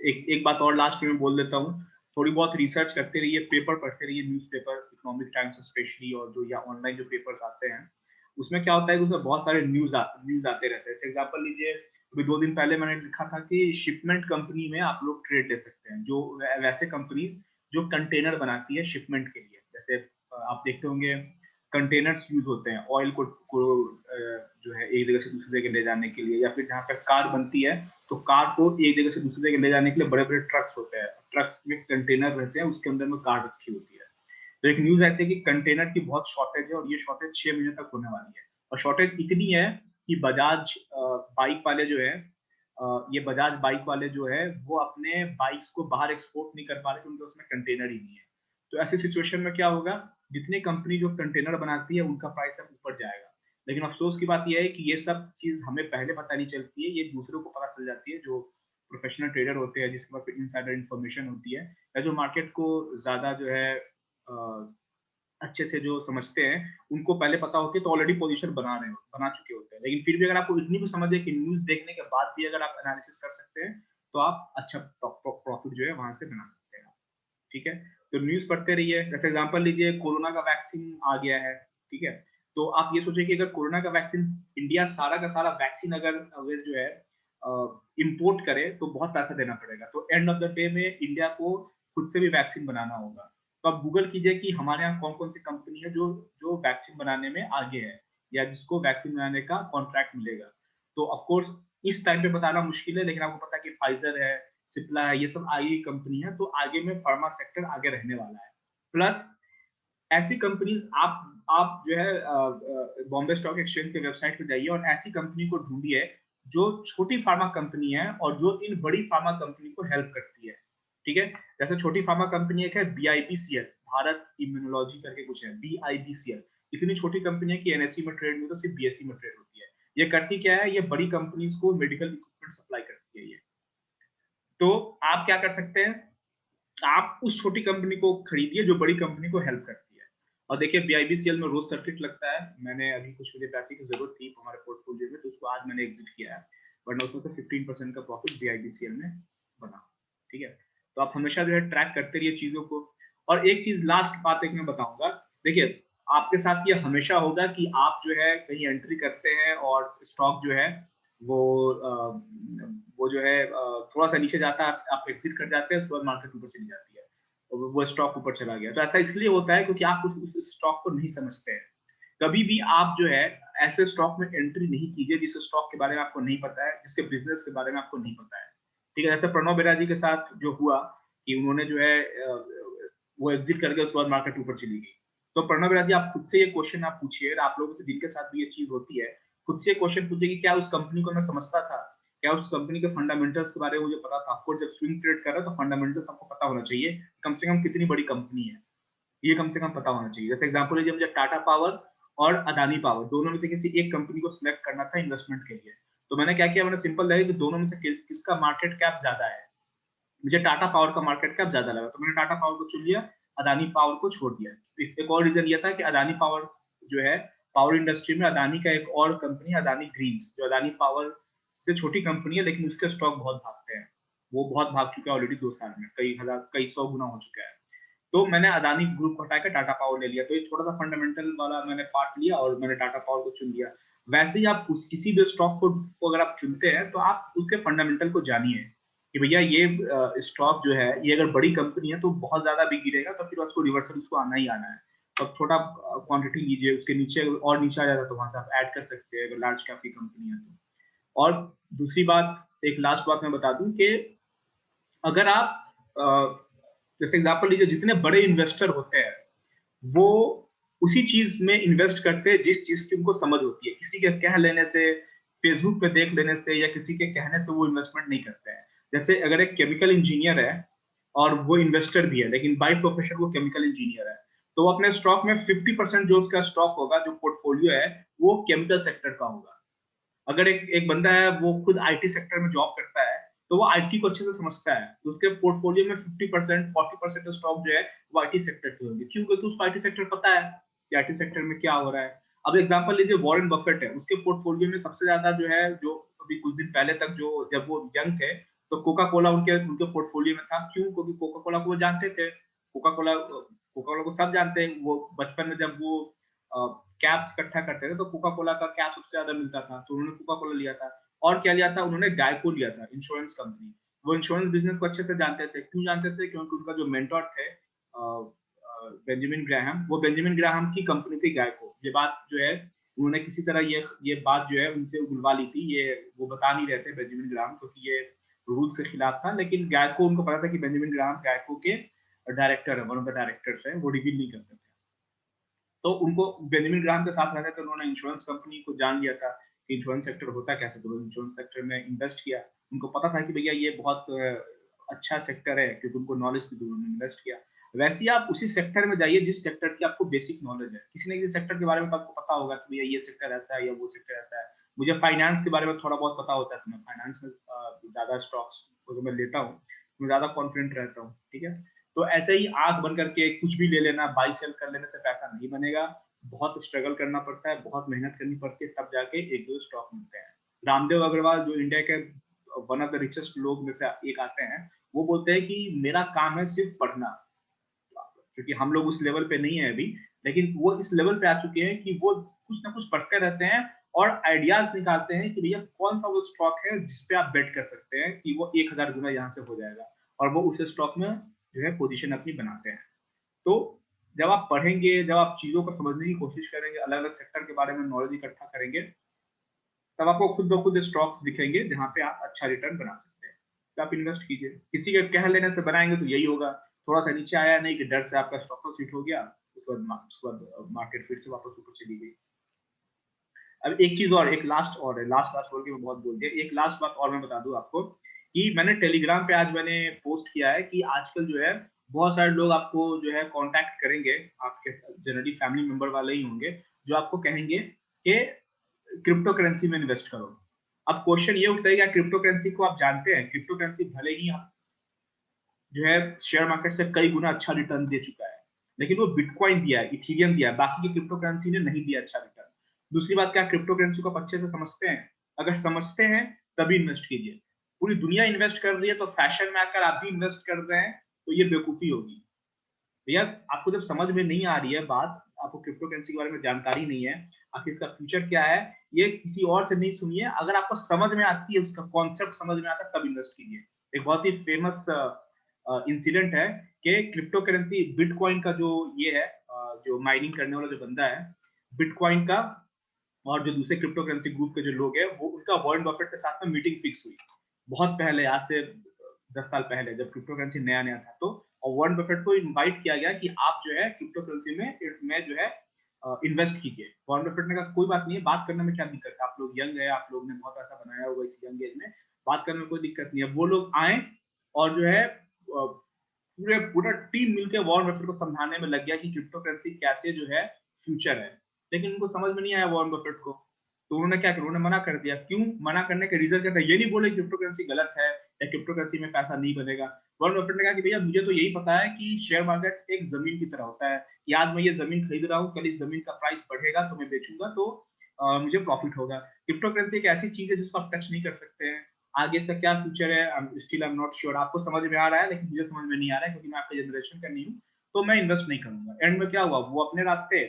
एक एक बात और लास्ट में बोल देता हूँ, थोड़ी बहुत रिसर्च करते रहिए, पेपर पढ़ते रहिए, न्यूज़पेपर, इकोनॉमिक टाइम्स स्पेशली, और जो या ऑनलाइन जो पेपर्स आते हैं, उसमें क्या होता है कि उसमें बहुत सारे न्यूज़ आते रहते हैं। जैसे एग्जांपल लीजिए, अभी 2 दिन पहले मैंने लिखा था कि शिपमेंट कंपनी में आप लोग ट्रेड ले सकते हैं, जो वैसे कंपनी जो कंटेनर बनाती है शिपमेंट के लिए। जैसे आप देखते होंगे कंटेनर्स यूज होते हैं ऑयल को जो है एक जगह से दूसरी जगह ले जाने के लिए, या फिर जहाँ पे कार बनती है तो कार को एक जगह से दूसरी जगह ले जाने के लिए बड़े बड़े ट्रक्स होते हैं, ट्रक्स में कंटेनर रहते हैं, उसके अंदर में कार रखी होती है। तो एक न्यूज आती है कि कंटेनर की बहुत शॉर्टेज है और ये शॉर्टेज 6 महीने तक होने वाली है। और शॉर्टेज इतनी है कि बजाज बाइक वाले जो है ये बजाज बाइक वाले जो है वो अपने बाइक्स को बाहर एक्सपोर्ट नहीं कर पा रहे क्योंकि उसमें कंटेनर ही नहीं है। तो ऐसी सिचुएशन में क्या होगा, जितनी कंपनी जो कंटेनर बनाती है उनका प्राइस अब ऊपर जाएगा। लेकिन अफसोस की बात यह है कि ये सब चीज हमें पहले पता नहीं चलती है, ये दूसरों को पता चल जाती है जो प्रोफेशनल ट्रेडर होते हैं, जिसके पास इनसाइडर इन्फॉर्मेशन होती है, या जो मार्केट को ज्यादा जो है अच्छे से जो समझते हैं, उनको पहले पता होती है तो ऑलरेडी पोजीशन बना चुके होते हैं। लेकिन फिर भी अगर आपको इतनी भी समझ है कि न्यूज़ देखने के बाद भी अगर आप एनालिसिस कर सकते हैं, तो आप अच्छा प्रॉफिट जो है वहाँ से बना सकते हैं। ठीक है? तो न्यूज़ पढ़ते रहिए। जैसे एग्जांपल लीजिए, कोरोना का वैक्सीन आ गया है, ठीक है? तो आप ये सोचिए कि अगर कोरोना का वैक्सीन इंडिया सारा का सारा वैक्सीन अगर जो है इम्पोर्ट करे तो बहुत पैसा देना पड़ेगा। तो एंड ऑफ द डे में इंडिया को खुद से भी वैक्सीन बनाना होगा। तो आप गूगल कीजिए कि हमारे यहाँ कौन-कौन सी कंपनी है जो जो वैक्सीन बनाने में आगे है, या जिसको वैक्सीन बनाने का कॉन्ट्रैक्ट मिलेगा। तो ऑफ कोर्स इस टाइम पे बताना मुश्किल है, लेकिन आपको पता है कि फाइज़र है, सिप्ला है, ये सब आई कंपनी है, तो आगे में फार्मा सेक्टर आगे रहने वाला है। प्लस ऐसी कंपनीज़ आप जो है बॉम्बे स्टॉक एक्सचेंज के वेबसाइट पे जाइए और ऐसी कंपनी को ढूँढिए जो छोटी फार्मा कंपनी है और जो इन बड़ी फार्मा कंपनी को हेल्प करती है। ठीक है? जैसे छोटी फार्मा कंपनी एक है बीआईबीसीएल, भारत इम्यूनोलॉजी करके कुछ है, बीआईबीसीएल। इतनी छोटी कंपनी है कि एनएसई में ट्रेड नहीं होता, सिर्फ बीएसई में ट्रेड होती है। ये करती क्या है? ये बड़ी कंपनीज़ को मेडिकल इक्विपमेंट सप्लाई करती है ये। तो आप क्या कर सकते हैं? आप उस छोटी कंपनी को खरीदिए जो बड़ी कंपनी को हेल्प करती है। और देखिए बीआईबीसीएल में रोज सर्किट लगता है। मैंने अभी कुछ मुझे पैसे की जरूरत थी हमारे पोर्टफोलियो में, तो उसको आज मैंने एग्जिट किया है, वरना उसमें से 15% का प्रॉफिट बीआईबीसीएल में बना। ठीक है? तो आप हमेशा जो है ट्रैक करते रहिए चीजों को। और एक चीज लास्ट बात एक मैं बताऊंगा, देखिए आपके साथ ये हमेशा होगा कि आप जो है कहीं एंट्री करते हैं और स्टॉक जो है वो वो जो है थोड़ा-सा नीचे जाता है, आप एग्ज़िट कर जाते हैं, उसके बाद मार्केट ऊपर चली जाती है। और वो स्टॉक ऊपर चला गया। तो ऐसा इसलिए होता है क्योंकि आप उस स्टॉक को नहीं समझते हैं। कभी भी आप जो है ऐसे स्टॉक में एंट्री नहीं कीजिए जिस स्टॉक के बारे में आपको नहीं पता है, जिसके बिज़नेस के बारे में आपको नहीं पता है। ठीक है? जैसे प्रणव बेरा के साथ जो हुआ कि उन्होंने जो है वो एग्ज़िट कर गए, उसके बाद मार्केट ऊपर चली गई। तो प्रणव बेरा आप खुद से ये क्वेश्चन आप पूछिए, आप लोगों से जिनके साथ भी ये चीज़ होती है, खुद से क्वेश्चन पूछिए कि क्या उस कंपनी को मैं समझता था? क्या उस कंपनी के फंडामेंटल्स के बारे में मुझे पता था? ऑफ कोर्स जब स्विंग ट्रेड कर रहा है तो फंडामेंटल्स आपको पता होना चाहिए, कम से कम कितनी बड़ी कंपनी है, ये कम से कम पता होना चाहिए। जैसे एग्जांपल लीजिए, मुझे टाटा पावर और अदानी पावर दोनों में से किसी एक कंपनी को सिलेक्ट करना था इन्वेस्टमेंट के लिए। तो मैंने क्या किया, मैंने सिंपल लगा कि दोनों में से किसका मार्केट कैप ज़्यादा है। मुझे टाटा पावर का मार्केट कैप ज़्यादा लगा, तो मैंने टाटा पावर को चुन लिया, अदानी पावर को छोड़ दिया। एक और रीज़न ये था कि अदानी पावर जो है, पावर इंडस्ट्री में अदानी का एक और कंपनी है, अदानी ग्रीन्स, जो अदानी पावर से छोटी कंपनी है, लेकिन उसके स्टॉक बहुत भागते हैं। वो बहुत भाग चुका है ऑलरेडी 2 साल में, कई हज़ार, कई 100 गुना हो चुका है। तो मैंने अदानी ग्रुप को हटा के टाटा पावर ले लिया। तो ये थोड़ा-सा फंडामेंटल वाला मैंने पार्ट लिया और मैंने टाटा पावर को चुन लिया। वैसे ही आप किसी भी स्टॉक को अगर आप चुनते हैं, तो आप उसके फंडामेंटल को जानिए कि भैया ये स्टॉक जो है, ये अगर बड़ी कंपनी है तो बहुत ज़्यादा भी गिरेगा, तो फिर उसको रिवर्सल उसको आना ही आना है। तो थोड़ा क्वांटिटी लीजिए, उसके नीचे और नीचे आ जाता है तो वहाँ से आप ऐड कर सकते हैं अगर लार्ज कैप की कंपनी है तो। और दूसरी बात, एक लास्ट बात मैं बता दूँ कि अगर आप जैसे एग्जांपल लीजिए, जितने बड़े इन्वेस्टर होते हैं, वो उसी चीज़ में इन्वेस्ट करते हैं जिस चीज़ की उनको समझ होती है। किसी के कह लेने से, फेसबुक पे देख लेने से या किसी के कहने से वो इन्वेस्टमेंट नहीं करते हैं। जैसे अगर एक केमिकल इंजीनियर है और वो इन्वेस्टर भी है, लेकिन बाय प्रोफेशन वो केमिकल इंजीनियर है, तो वो अपने स्टॉक में 50% जो उसका स्टॉक होगा, जो पोर्टफोलियो है, वो केमिकल सेक्टर का होगा। अगर एक एक बंदा है वो खुद आईटी सेक्टर में जॉब करता है, तो वो आईटी को अच्छे से समझता है, तो उसके पोर्टफोलियो में 50% 40% स्टॉक जो है वो आईटी सेक्टर के होंगे। क्यों? क्योंकि उसको आईटी सेक्टर पता है कि आईटी सेक्टर में क्या हो रहा है। अब एग्जांपल लीजिए, वॉरेन बफेट है, उसके पोर्टफोलियो में सबसे ज्यादा जो है, जो अभी कुछ दिन पहले तक जो जब वो यंग थे, तो कोका कोला उनके उनके पोर्टफोलियो में था। क्यों? क्योंकि कोका कोला को वो जानते थे। कोका कोला को सब जानते हैं। वो बचपन में जब वो कैप्स इकट्ठा करते थे, तो कोका कोला का कैप सबसे ज्यादा मिलता था, तो उन्होंने कोका कोला लिया था। और क्या लिया था उन्होंने? गायको लिया था, इंश्योरेंस कंपनी। वो इंश्योरेंस बिजनेस को अच्छे से जानते थे। क्यों जानते थे? क्योंकि उनका जो मेंटर थे बेंजामिन ग्राहम, वो बेंजामिन ग्राहम की कंपनी थी गायको। ये बात जो है उन्होंने किसी तरह ये बात जो है उनसे उगलवा ली थी, ये वो बता नहीं रहे थे बेंजामिन ग्राहम, क्योंकि ये रूल के खिलाफ था, लेकिन गैको उनको पता था कि बेंजामिन ग्राहम गैको के डायरेक्टर है, वन ऑफ द डायरेक्टर्स है, वो रिवील नहीं करते थे। तो उनको बेंजामिन ग्राहम के साथ रहते थे, उन्होंने इंश्योरेंस कंपनी को जान लिया था कि इंश्योरेंस सेक्टर होता कैसे, तो इंश्योरेंस सेक्टर में इन्वेस्ट किया। उनको पता था कि भैया ये बहुत अच्छा सेक्टर है, क्योंकि उनको नॉलेज थी, तो उन्होंने इन्वेस्ट किया। वैसे ही आप उसी सेक्टर में जाइए जिस सेक्टर की आपको बेसिक नॉलेज है। किसी न किसी सेक्टर के बारे में तो आपको पता होगा कि भैया ये सेक्टर ऐसा है या वो सेक्टर ऐसा है। मुझे फाइनेंस के बारे में थोड़ा बहुत पता होता है, तो मैं फाइनेंस में ज्यादा स्टॉक्स को मैं लेता हूँ, मैं ज्यादा कॉन्फिडेंट रहता हूँ, ठीक है। तो ऐसे ही आंख बंद करके कुछ भी ले लेना, बाई सेल कर लेने से पैसा नहीं बनेगा। बहुत स्ट्रगल करना पड़ता है, बहुत मेहनत करनी पड़ती है, तब जाके एक दो स्टॉक मिलते हैं। रामदेव अग्रवाल जो इंडिया के वन ऑफ द रिचेस्ट लोग में से एक आते हैं, वो बोलते हैं कि मेरा काम है सिर्फ पढ़ना, क्योंकि हम लोग उस लेवल पे नहीं है अभी, लेकिन वो इस लेवल पे आ चुके हैं कि वो कुछ ना कुछ पढ़ते रहते हैं और आइडियाज निकालते हैं कि भैया कौन सा वो स्टॉक है जिसपे आप बेट कर सकते हैं कि वो 1000 गुना यहाँ से हो जाएगा, और वो उस स्टॉक में जो है पोजीशन अपनी बनाते हैं। तो जब आप पढ़ेंगे, जब आप चीजों को समझने की कोशिश करेंगे, अलग अलग सेक्टर के बारे में नॉलेज इकट्ठा करेंगे, तब आपको खुद ब खुद स्टॉक्स दिखेंगे जहाँ पे आप अच्छा रिटर्न बना सकते हैं। तो आप इन्वेस्ट कीजिए, किसी के कह लेने से बनाएंगे तो यही होगा, थोड़ा सा नीचे आया नहीं कि डर से आपका स्टॉक लॉस हिट हो गया, उसके बाद मार्केट फिर से वापस ऊपर चली गई। अब एक चीज और, एक लास्ट और है, लास्ट लास्ट बोल के मैं बहुत बोल दिया, एक लास्ट बात और मैं बता दूं आपको कि मैंने टेलीग्राम पे आज मैंने पोस्ट किया है कि आजकल जो है बहुत सारे लोग आपको जो है कांटेक्ट करेंगे, आपके जनरली फैमिली मेंबर वाले ही होंगे, जो आपको कहेंगे कि क्रिप्टो करेंसी में इन्वेस्ट करो। अब क्वेश्चन ये उठता है कि क्रिप्टो करेंसी को आप जानते हैं, क्रिप्टो करेंसी भले ही जो है शेयर मार्केट से कई गुना अच्छा रिटर्न दे चुका है, लेकिन वो बिटकॉइन दिया है, इथीरियम दिया है, बाकी की क्रिप्टो करेंसी ने नहीं दिया अच्छा रिटर्न। दूसरी बात, क्या क्रिप्टो करेंसी को आप अच्छे से समझते हैं? अगर समझते हैं तभी इन्वेस्ट कीजिए। पूरी दुनिया इन्वेस्ट कर रही है, तो फैशन में आकर आप भी इन्वेस्ट कर रहे हैं, तो ये बेवकूफी होगी। भैया आपको जब समझ में नहीं आ रही है बात, आपको क्रिप्टो करेंसी के बारे में जानकारी नहीं है, आखिर इसका फ्यूचर क्या है, ये किसी और से नहीं सुनिए, अगर आपको समझ में आती है, उसका कॉन्सेप्ट समझ में आता है, तब इन्वेस्ट कीजिए। एक बहुत ही फेमस इंसिडेंट है कि क्रिप्टो करेंसी बिटकॉइन का जो ये है, जो माइनिंग करने वाला जो बंदा है बिटकॉइन का, और जो दूसरे क्रिप्टो करेंसी ग्रुप के जो लोग हैं, वो उनका वॉरेन बफेट के साथ में मीटिंग फिक्स हुई बहुत पहले, आज से 10 साल पहले, जब क्रिप्टो करेंसी नया नया था। तो और वॉरेन बफेट को इनवाइट किया गया कि आप जो है क्रिप्टो करेंसी में जो है इन्वेस्ट कीजिए। वॉरेन बफेट ने कहा कोई बात नहीं है, बात करने में क्या दिक्कत है, आप लोग यंग है, आप लोग ने बहुत पैसा बनाया होगा इस यंग एज में, बात करने में कोई दिक्कत नहीं है। वो लोग आए और जो है पूरे पूरा टीम मिलकर वॉरेन बफेट को समझाने में लग गया कि क्रिप्टो करेंसी कैसे जो है फ्यूचर है, लेकिन उनको समझ में नहीं आया वॉरेन बफेट को। तो उन्होंने क्या किया, उन्होंने मना कर दिया। क्यों मना करने का रीजन क्या था, ये नहीं बोले क्रिप्टो करेंसी गलत है या क्रिप्टो करेंसी में पैसा नहीं बनेगा। वॉरेन बफेट ने कहा कि भैया मुझे तो यही पता है कि शेयर मार्केट एक जमीन की तरह होता है कि आज मैं ये जमीन खरीद रहा हूँ, कल इस जमीन का प्राइस बढ़ेगा तो मैं बेचूंगा, तो मुझे प्रॉफिट होगा। क्रिप्टो करेंसी एक ऐसी चीज है जिसको आप टच नहीं कर सकते हैं, आगे से क्या फ्यूचर है still I am not sure. आपको समझ में आ रहा है, लेकिन मुझे समझ में नहीं आ रहा है, क्योंकि मैं आपके जनरेशन का नहीं हूँ, तो मैं इन्वेस्ट नहीं करूंगा। एंड में क्या हुआ, वो अपने रास्ते,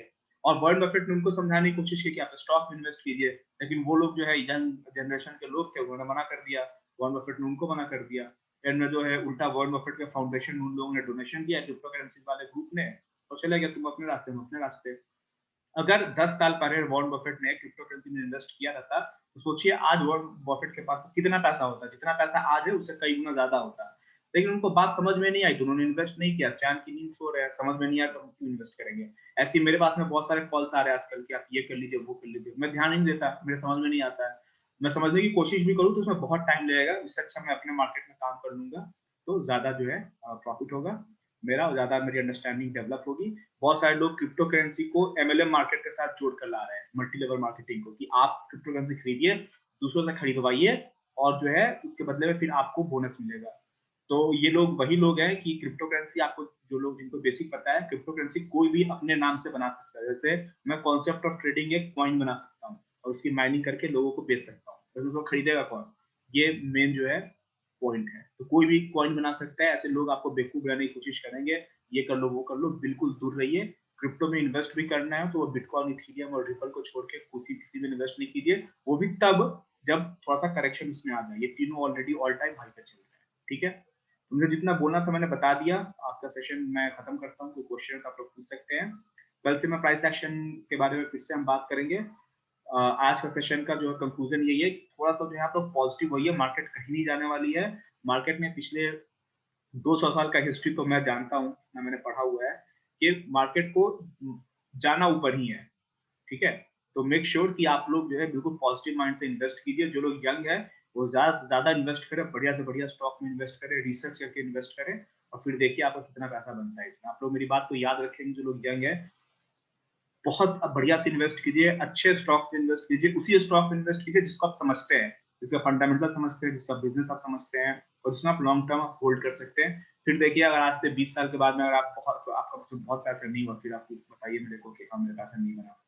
और वॉरेन बफेट ने उनको समझाने की कोशिश की कि आप स्टॉक में इन्वेस्ट कीजिए, लेकिन वो लोग जो है यंग जनरेशन के लोग थे, उन्होंने मना कर दिया, वॉरेन बफेट ने उनको मना कर दिया। एंड में जो है उल्टा वॉरेन बफेट के फाउंडेशन उन लोगों ने डोनेशन दिया क्रिप्टो करेंसी वाले ग्रुप ने, और चले गया तुम अपने रास्ते, हम अपने रास्ते। अगर 10 साल पहले वॉरेन बफेट ने क्रिप्टो करेंसी में इन्वेस्ट किया रहता, तो सोचिए आज वॉरेन बफेट के पास कितना पैसा होता, जितना पैसा आज है उससे कई गुना ज्यादा होता। लेकिन उनको बात समझ में नहीं आई, तो उन्होंने इन्वेस्ट नहीं किया, चैन की नींद सो रहे हैं, समझ में नहीं आया तो हम क्यों इन्वेस्ट करेंगे। ऐसे ही मेरे पास में बहुत सारे कॉल्स आ रहे हैं आजकल कि आप ये कर लीजिए, वो कर लीजिए, मैं ध्यान ही नहीं देता, मेरे समझ में नहीं आता है। मैं समझने की कोशिश भी करूँ तो उसमें बहुत टाइम लगेगा, इससे अच्छा मैं अपने मार्केट में काम कर लूंगा, तो ज्यादा जो है प्रॉफिट होगा मेरा, और ज्यादा मेरी अंडरस्टैंडिंग डेवलप होगी। बहुत सारे लोग क्रिप्टो करेंसी को एमएलएम मार्केट के साथ जोड़ कर ला रहे हैं, मल्टी लेवल मार्केटिंग को, कि आप क्रिप्टो करेंसी खरीदिए, दूसरों से खरीदवाइए, और जो है उसके बदले में फिर आपको बोनस मिलेगा। तो ये लोग वही लोग हैं कि क्रिप्टो करेंसी, आपको जो लोग जिनको बेसिक पता है, क्रिप्टो करेंसी कोई भी अपने नाम से बना सकता है। जैसे मैं कॉन्सेप्ट ऑफ ट्रेडिंग एक कॉइन बना सकता हूँ और उसकी माइनिंग करके लोगों को बेच सकता हूँ, तो उसको खरीदेगा कौन, ये मेन जो है पॉइंट है। तो कोई भी कॉइन बना सकता है, ऐसे लोग आपको बेवकूफ बनाने की कोशिश करेंगे, ये कर लो वो कर लो, बिल्कुल दूर रहिए। क्रिप्टो में इन्वेस्ट भी करना है तो वो बिटकॉइन, इथीरियम और रिपल को छोड़ के किसी में इन्वेस्ट नहीं कीजिए, वो भी तब जब थोड़ा सा करेक्शन उसमें आ जाए। ये तीनों ऑलरेडी ऑल टाइम हाई पे चल रहे हैं, ठीक है। मुझे जितना बोलना था मैंने बता दिया। आपका सेशन मैं खत्म करता हूँ, कोई क्वेश्चन आप लोग पूछ सकते हैं। कल से मैं प्राइस एक्शन के बारे में फिर से हम बात करेंगे। आज का सेशन का जो कंक्लूजन यही है, थोड़ा सा जो है आप लोग पॉजिटिव होइए, मार्केट कहीं नहीं जाने वाली है। मार्केट में पिछले 200 साल का हिस्ट्री तो मैं जानता हूँ, मैंने पढ़ा हुआ है कि मार्केट को जाना ऊपर ही है, ठीक है। तो मेक श्योर कि आप लोग जो है बिल्कुल पॉजिटिव माइंड से इन्वेस्ट कीजिए। जो लोग यंग है वो ज्यादा से ज्यादा इन्वेस्ट करें, बढ़िया से बढ़िया स्टॉक में इन्वेस्ट करें, रिसर्च करके इन्वेस्ट करें, और फिर देखिए आपको कितना पैसा बनता है इसमें। आप लोग मेरी बात को याद रखेंगे, जो लोग यंग है बहुत बढ़िया से इन्वेस्ट कीजिए, अच्छे स्टॉक्स में इन्वेस्ट कीजिए, उसी स्टॉक में इन्वेस्ट कीजिए जिसको आप समझते हैं, जिसका फंडामेंटल समझते हैं, जिसका बिजनेस आप समझते हैं, और जिसमें आप लॉन्ग टर्म होल्ड कर सकते हैं। फिर देखिए अगर आज से 20 साल के बाद में अगर आप आपका बहुत पैसा नहीं हुआ, फिर आप बताइए मेरे को कि हाँ मेरा पैसा नहीं बना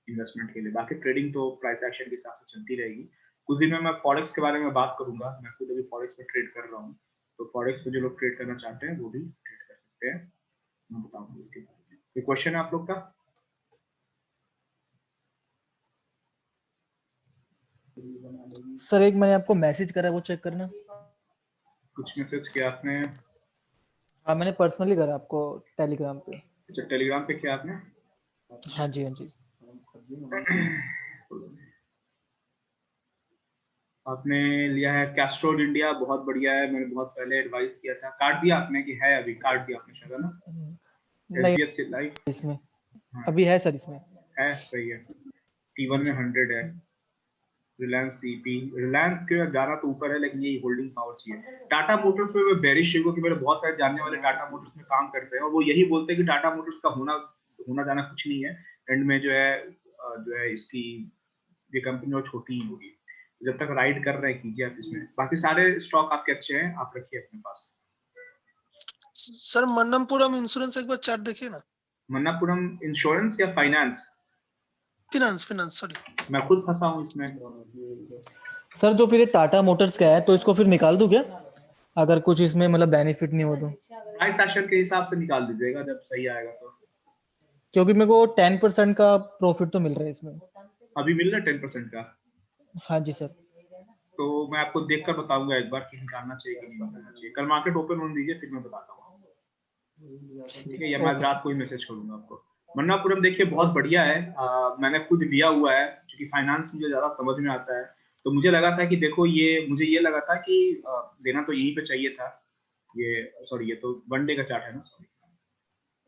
इन्वेस्टमेंट के लिए। बाकी ट्रेडिंग तो प्राइस एक्शन के हिसाब से चलती रहेगी। कुछ दिन में मैं फॉरेक्स के बारे में बात करूंगा, मैं खुद अभी फॉरेक्स में ट्रेड कर रहा हूँ, तो फॉरेक्स में जो लोग ट्रेड करना चाहते हैं वो भी ट्रेड कर सकते हैं, मैं बताऊंगा इसके बारे में। कोई क्वेश्चन है आप लोग का? सर एक मैंने आपको मैसेज करा, वो चेक करना। कुछ मैसेज किया आपने? हाँ मैंने पर्सनली करा आपको टेलीग्राम पे। अच्छा, टेलीग्राम पे किया आपने? हाँ जी हाँ जी। आपने लिया है कैस्ट्रोल इंडिया, बहुत बढ़िया है, मैंने बहुत पहले एडवाइस किया था। काट दिया आपने कि है अभी? काट दिया आपने शायद, है ना? नहीं एचडीएफसी लाइफ, इसमें हाँ अभी है सर इसमें। है, सही है। हाँ T1 में जी 100 है। रिलायंस सीपी, रिलायंस के जाना तो ऊपर है, लेकिन ये होल्डिंग पावर चाहिए। टाटा मोटर्स में मैं बेरिश हूँ, क्योंकि मेरे बहुत सारे जानने वाले टाटा मोटर्स में काम करते हैं, और वो यही बोलते हैं कि टाटा मोटर्स का होना जाना कुछ नहीं है, एंड में जो है इसकी ये कंपनी और छोटी ही होगी। जब तक राइड कर रहे हैं कीजिए आप इसमें, बाकी सारे स्टॉक आपके अच्छे हैं, आप रखिए अपने पास। सर मन्नमपुरम इंश्योरेंस एक बार चार्ट देखिए ना। मन्नापुरम इंश्योरेंस या फाइनेंस? Finance finance sorry. मैं खुद फंसा हूँ इसमें। सर जो फिर ये टाटा मोटर्स का है तो इसको फिर निकाल दूं क्या, अगर कुछ इसमें मतलब बेनिफिट नहीं हो तो? प्राइस एक्शन के हिसाब से निकाल दीजिएगा जब सही आएगा तो। क्योंकि मेरे को 10% का प्रॉफिट तो मिल रहा है इसमें। अभी मिल रहा है 10% का? हाँ जी सर। तो मैं आपको देखकर बताऊंगा एक बार कि निकालना चाहिए कि नहीं निकालना चाहिए। कल मार्केट ओपन होने दीजिए, फिर मैं बताता हूँ, ठीक है? या मैं आज ओके रात सर। को ही मैसेज करूंगा आपको। मन्नापुरम देखिए बहुत बढ़िया है, मैंने खुद लिया हुआ है, क्योंकि फाइनेंस मुझे ज्यादा समझ में आता है। तो मुझे लगा था कि देखो मुझे ये लगा था कि देना तो यहीं पे चाहिए था। ये सॉरी, ये तो 1 डे का चार्ट है ना, सॉरी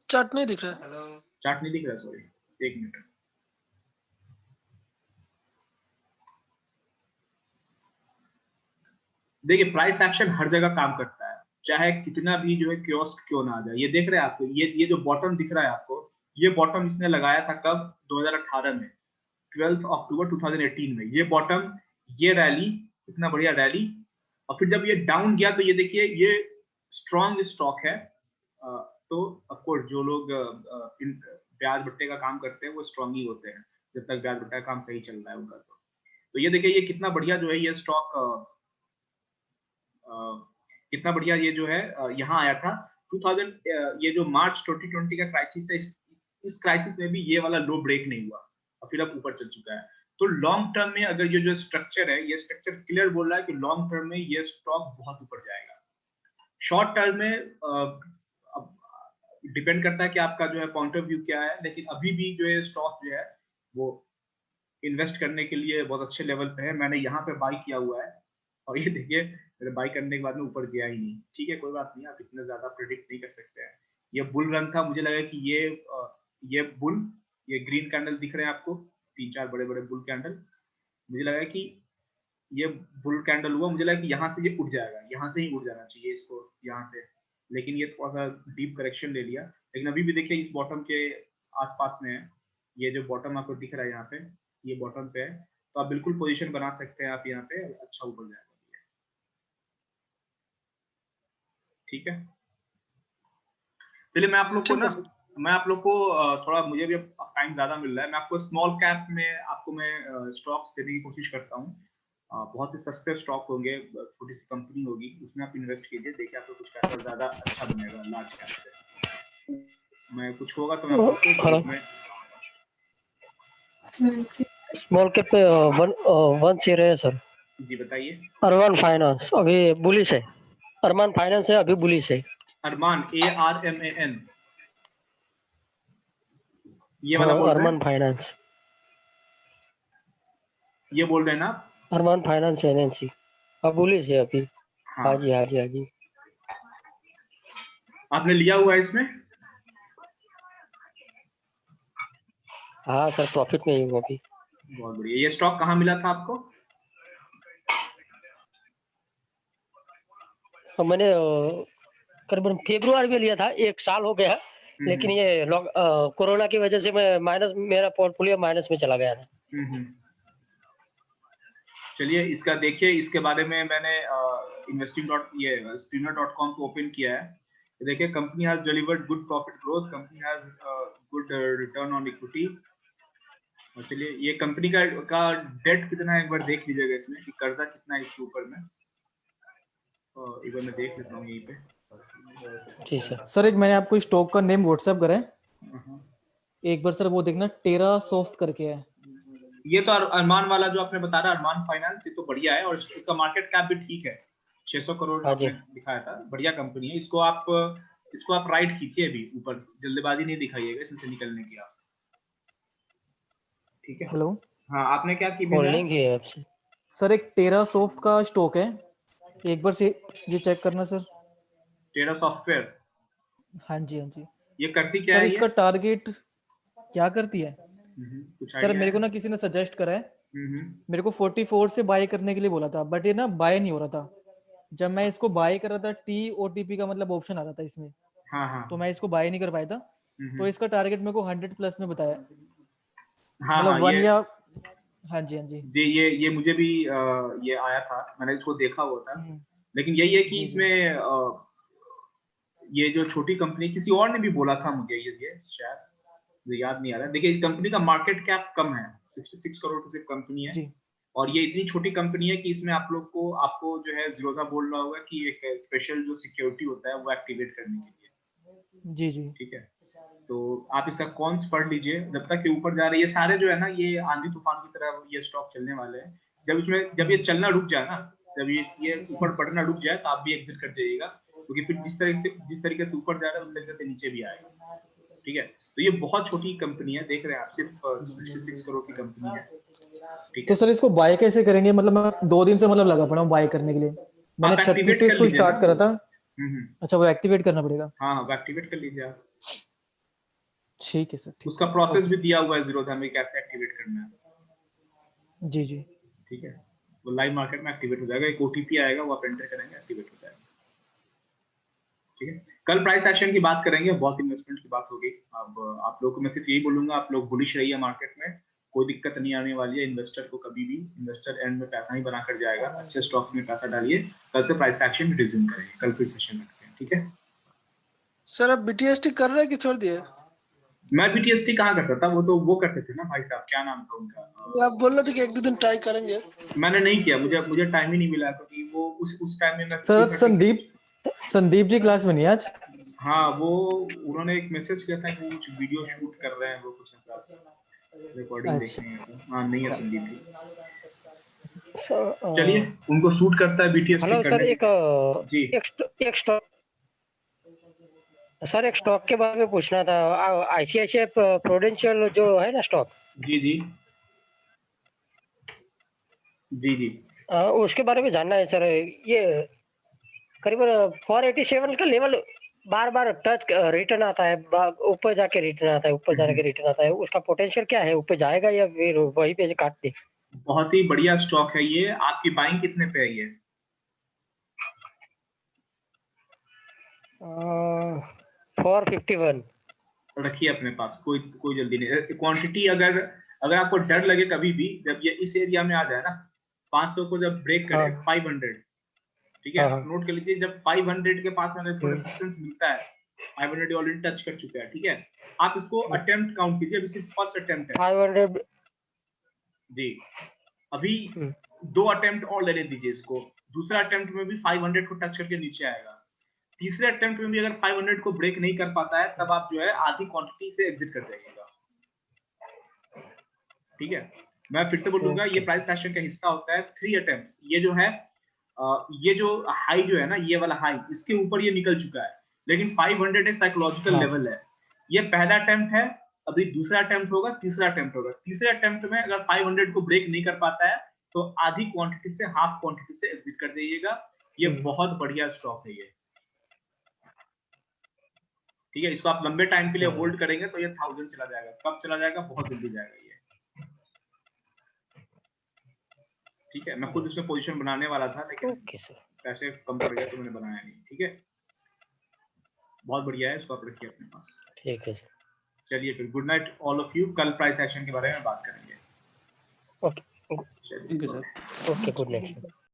चार्ट नहीं दिख रहा है। चार्ट नहीं दिख रहा, सॉरी, एक मिनट। देखिए प्राइस एक्शन हर जगह काम करता है, चाहे कितना भी जो है कियोस्क क्यों ना आ जाए। ये देख रहे हैं आपको, ये जो बॉटम दिख रहा है आपको, ये बॉटम इसने लगाया था कब? 2018 में, 12 अक्टूबर 2018 में। ये बॉटम, ये रैली, इतना बढ़िया रैली, और फिर जब ये डाउन गया तो ये देखिए ये स्ट्रॉन्ग स्टॉक है। तो ऑफकोर्स जो लोग ब्याज भट्टे का काम करते हैं वो स्ट्रॉन्ग ही होते हैं, जब तक ब्याज भट्टा का काम सही चल रहा है उनका। तो ये देखिए ये कितना बढ़िया जो है ये स्टॉक, कितना बढ़िया ये जो है यहाँ आया था 2000, ये जो मार्च 2020 का क्राइसिस है, इस क्राइसिस में भी ये वाला लो ब्रेक नहीं हुआ, और फिर अब ऊपर चल चुका है। तो लॉन्ग टर्म में अगर ये जो स्ट्रक्चर है, ये स्ट्रक्चर क्लियर बोल रहा है कि लॉन्ग टर्म में ये स्टॉक बहुत ऊपर जाएगा। शॉर्ट टर्म में डिपेंड करता है कि आपका जो है पॉइंट ऑफ व्यू क्या है, लेकिन अभी भी जो है स्टॉक जो है वो इन्वेस्ट करने के लिए बहुत अच्छे लेवल पे है। मैंने यहाँ पे बाई किया हुआ है, और ये देखिए मेरे बाई करने के बाद में ऊपर गया ही नहीं। ठीक है, कोई बात नहीं, आप इतना ज्यादा प्रिडिक्ट नहीं कर सकते हैं। ये बुल रन था, मुझे लगा कि ये बुल, ये ग्रीन कैंडल दिख रहे हैं आपको, 3-4 बड़े बड़े बुल कैंडल, मुझे लगा कि ये बुल कैंडल हुआ, मुझे लगा कि यहाँ से ये उठ जाएगा, यहाँ से ही उठ जाना चाहिए इसको, यहाँ से, लेकिन ये थोड़ा सा डीप करेक्शन ले लिया। लेकिन अभी भी देखिए इस बॉटम के आसपास में है, ये जो बॉटम आपको दिख रहा है यहाँ पे, ये बॉटम पे है, तो आप बिल्कुल पोजीशन बना सकते हैं, आप यहाँ पे अच्छा ऊपर जाएगा, ठीक है। चलिए मैं आप लोग को ठीक ना, है। मैं आप लोग को थोड़ा, मुझे भी अब टाइम ज्यादा मिल रहा है, मैं आपको स्मॉल कैप में आपको मैं स्टॉक्स देने की कोशिश करता हूँ। बहुत ही सस्ते स्टॉक होंगे, छोटी सी कंपनी होगी, उसमें आप इन्वेस्ट कीजिए, देखिए आपको कुछ पैसा ज्यादा अच्छा बनेगा लार्ज कैप से। मैं कुछ होगा तो मैं आपको ग्रुप में। स्मॉल कैप पे वन शेयर है सर, जी बताइए। अरमान फाइनेंस अभी बुलिश है। अरमान फाइनेंस है अभी बुलिश है। अरमान, ARMAN? ये वाला हाँ बोल रहे हैं, अरमान फाइनेंस, ये बोल रहे हैं ना आप? अरमान फाइनेंस एजेंसी। हाँ बोलिए जी अभी। हाँ हाँ, जी हाँ जी हाँ जी। आपने लिया हुआ है इसमें? हाँ सर प्रॉफिट में ही हूँ अभी। बहुत बढ़िया। ये स्टॉक कहाँ मिला था आपको? और मैंने करीबन फरवरी में लिया था, 1 साल हो गया। लेकिन हम्म ये कोरोना की वजह से मैं माइनस, मेरा पोर्टफोलियो माइनस में चला गया था। हम्म। चलिए इसका देखिए, इसके बारे में मैंने इन्वेस्टिंग डॉट ये screener.com को ओपन किया है। तो देखिए, company has delivered good profit growth, company has good return on equity. और चलिए, ये कंपनी का डेट कितना है एक बार देख लीजिएगा इसमें, कि कर्जा कितना है इसके ऊपर में। एक बार मैं देख लेता हूँ यहीं पे। जी सर। सर एक मैंने आपको स्टॉक का नेम व्हाट्सएप करा है, हाँ। एक बार सर वो देखना, टेरा सॉफ्ट करके है। ये तो अरमान वाला जो आपने बता रहा, अरमान फाइनेंस, ये तो बढ़िया है, और इसका मार्केट कैप भी ठीक है। 600 करोड़ हाँ जी। आपने दिखाया था, बढ़िया कंपनी है। इसको आप राइट कीजिए अभी ऊपर, जल्दबाजी नहीं दिखाइएगा इसमें से निकलने की आप। ठीक है। हेलो हाँ, आपने क्या की भेजा है? होल्डिंग ही है आपसे। सर, एक टेरा सॉफ्ट का स्टॉक है, एक बार से ये चेक करना सर। टेरा सॉफ्टवेयर। हाँ जी हाँ जी। ये करती क्या सर है ये? इसका टारगेट क्या करती है? कुछ सर आइडिया मेरे है? को ना किसी ने सजेस्ट करा है, हम्म। मेरे को 44 से बाय करने के लिए बोला था, बट ये ना बाय नहीं हो रहा था। जब मैं इसको बाय कर रहा था, TOTP का मतलब ऑप्शन आ रहा था इसमें, हाँ हाँ। तो मैं इसको बाय नहीं कर पाया था। तो हम्म। इसका टारगेट मेरे को 100 प्लस में बताया, हाँ मतलब हाँ, वन ये या। हाँ जी हाँ जी। ये मुझे भी ये आया था, मैंने इसको देखा हुआ था। हम्म, लेकिन यही है कि जी जी। इसमें ये जो छोटी कंपनी, किसी और ने भी बोला था मुझे, ये शायद मुझे याद नहीं आ रहा। देखिए, इस कंपनी का मार्केट कैप कम है, 66 करोड़ की सिर्फ कंपनी है। जी और ये इतनी छोटी कंपनी है कि इसमें आपको जो है जीरोधा बोल रहा होगा कि एक स्पेशल जो सिक्योरिटी होता है वो एक्टिवेट करने के लिए। जी जी। ठीक है। तो आप इसका कॉन्स पढ़ लीजिए, जब तक ये ऊपर जा रही है। ये सारे जो है ना, ये आंधी तूफान की तरह ये स्टॉक चलने वाले हैं। जब ये चलना रुक जाए ना, जब ये ऊपर बढ़ना रुक जाए, तो आप भी एग्जिट कर जाइएगा, क्योंकि फिर जिस तरीके से ऊपर जा रहा है उस तरीके से नीचे भी आएगा। ठीक है। तो ये बहुत छोटी कंपनी है, देख रहे हैं आप, सिर्फ 66 करोड़ की कंपनी है। ठीक तो है। सर इसको बाय कैसे करेंगे? मतलब मैं 2 दिन से मतलब लगा पड़ा हूँ बाय करने के लिए, मैंने आप 36 एक्टिवेट से कर इसको लीजिए ना स्टार्ट करा वो। था। अच्छा, वो एक्टिवेट करना पड़ेगा? हाँ हाँ, वो एक्टिवेट कर लीजिए आप। ठीक है सर, ठीक उसका है, प्रोसेस ओके भी सर। दिया हुआ है जीरोधा में, कैसे एक्टिवेट करना है। जी जी। ठीक है। वो लाइव मार्केट में एक्टिवेट हो जाएगा, एक OTP आएगा, वो आप एंटर करेंगे, एक्टिवेट हो जाएगा। ठीक है। कल प्राइस एक्शन की बात करेंगे, बहुत इन्वेस्टमेंट की बात होगी। अब आप लोगों को मैं सिर्फ यही बोलूंगा, आप लोग बुलिश रहिए मार्केट में, कोई दिक्कत नहीं आने वाली है। इन्वेस्टर को कभी भी, इन्वेस्टर एंड में पैसा ही बना कर जाएगा। अच्छे स्टॉक्स में पैसा डालिए, कल से प्राइस एक्शन रिज्यूम करेंगे, कल फिर सेशन रखते हैं। ठीक है। सर अब BTST कर रहे हैं कि छोड़ दिए? मैं BTST कहाँ करता था, वो करते थे ना भाई साहब, क्या नाम था उनका, आप बोल रहे थे कि 1-2 दिन ट्राई करेंगे। मैंने नहीं किया, मुझे टाइम ही नहीं मिला, क्योंकि वो उस टाइम में मैं सर 3:30 के। संदीप जी क्लास में नहीं है आज? हाँ, वो उन्होंने एक मैसेज किया था कि वो कुछ वीडियो शूट कर रहे हैं, वो कुछ ऐसा रिकॉर्डिंग अच्छा। देखनी है तो। हाँ, नहीं है संदीप जी। चलिए, सर उनको सूट करता है BTST हेलो सर, करने एक दीजिए। जी एक स्टॉक, सर एक स्टॉक के बारे में पूछना था। ICICI प्रूडेंशियल जो है ना स्टॉक, जी जी जी जी। उसके बारे में जानना है सर। ये करीबन 487 का लेवल बार बार टच रिटर्न आता है, ऊपर जाके रिटर्न आता है, ऊपर जाके रिटर्न आता है। उसका पोटेंशियल क्या है, ऊपर जाएगा या फिर वहीं पे काट दे? बहुत ही बढ़िया स्टॉक है ये। आपकी बाइंग कितने पे है ये? 451। रखिए अपने पास, कोई कोई जल्दी नहीं। क्वांटिटी अगर अगर आपको डर लगे कभी भी, जब ये इस एरिया में आ जाए ना, 500 को जब ब्रेक करे, हाँ 500, ठीक है, हाँ आप हाँ। नोट कर लीजिए, जब 500 के पास में इसको हम्म, रेजिस्टेंस मिलता है, 500 ऑलरेडी टच कर चुका है। ठीक है। आप इसको अटेम्प्ट काउंट कीजिए, अभी सिर्फ फर्स्ट अटेम्प्ट है। 500। जी। अभी 2 अटेम्प्ट और लेने दीजिए इसको। दूसरा अटेम्प्ट में भी 500 को टच करके नीचे आएगा। तीसरे अटेम्प्ट में भी अगर 500 को ब्रेक नहीं कर पाता है, तब आप जो है आधी क्वांटिटी से एग्जिट कर जाइएगा। ठीक है। मैं फिर से बोलूंगा, ये ओके प्राइस एक्शन का हिस्सा होता है 3 अटेम्प्ट। ये जो है ये जो हाई जो है ना, ये वाला हाई, इसके ऊपर ये निकल चुका है, लेकिन 500 एक साइकोलॉजिकल हाँ लेवल है। ये पहला अटेम्प्ट है, अभी दूसरा अटेम्प्ट होगा, तीसरा अटेम्प्ट होगा। तीसरे अटेम्प्ट में अगर 500 को ब्रेक नहीं कर पाता है तो आधी क्वांटिटी से हाफ क्वांटिटी से एग्जिट कर जाइएगा। ये बहुत बढ़िया स्टॉक है ये, ठीक है। इसको आप लंबे टाइम के लिए होल्ड करेंगे तो ये 1000 चला जाएगा। कब चला जाएगा? बहुत जल्दी जाएगा ये, ठीक है। मैं खुद इसमें पोजीशन बनाने वाला था लेकिन पैसे कम पड़ गए तो मैंने बनाया नहीं, ठीक है। बहुत बढ़िया है, इसको आप रखिए अपने पास। ठीक है सर। चलिए फिर good night all of you. कल प्राइस एक्शन के बारे में बात करेंगे। ओके चलिए सर। Okay, good night.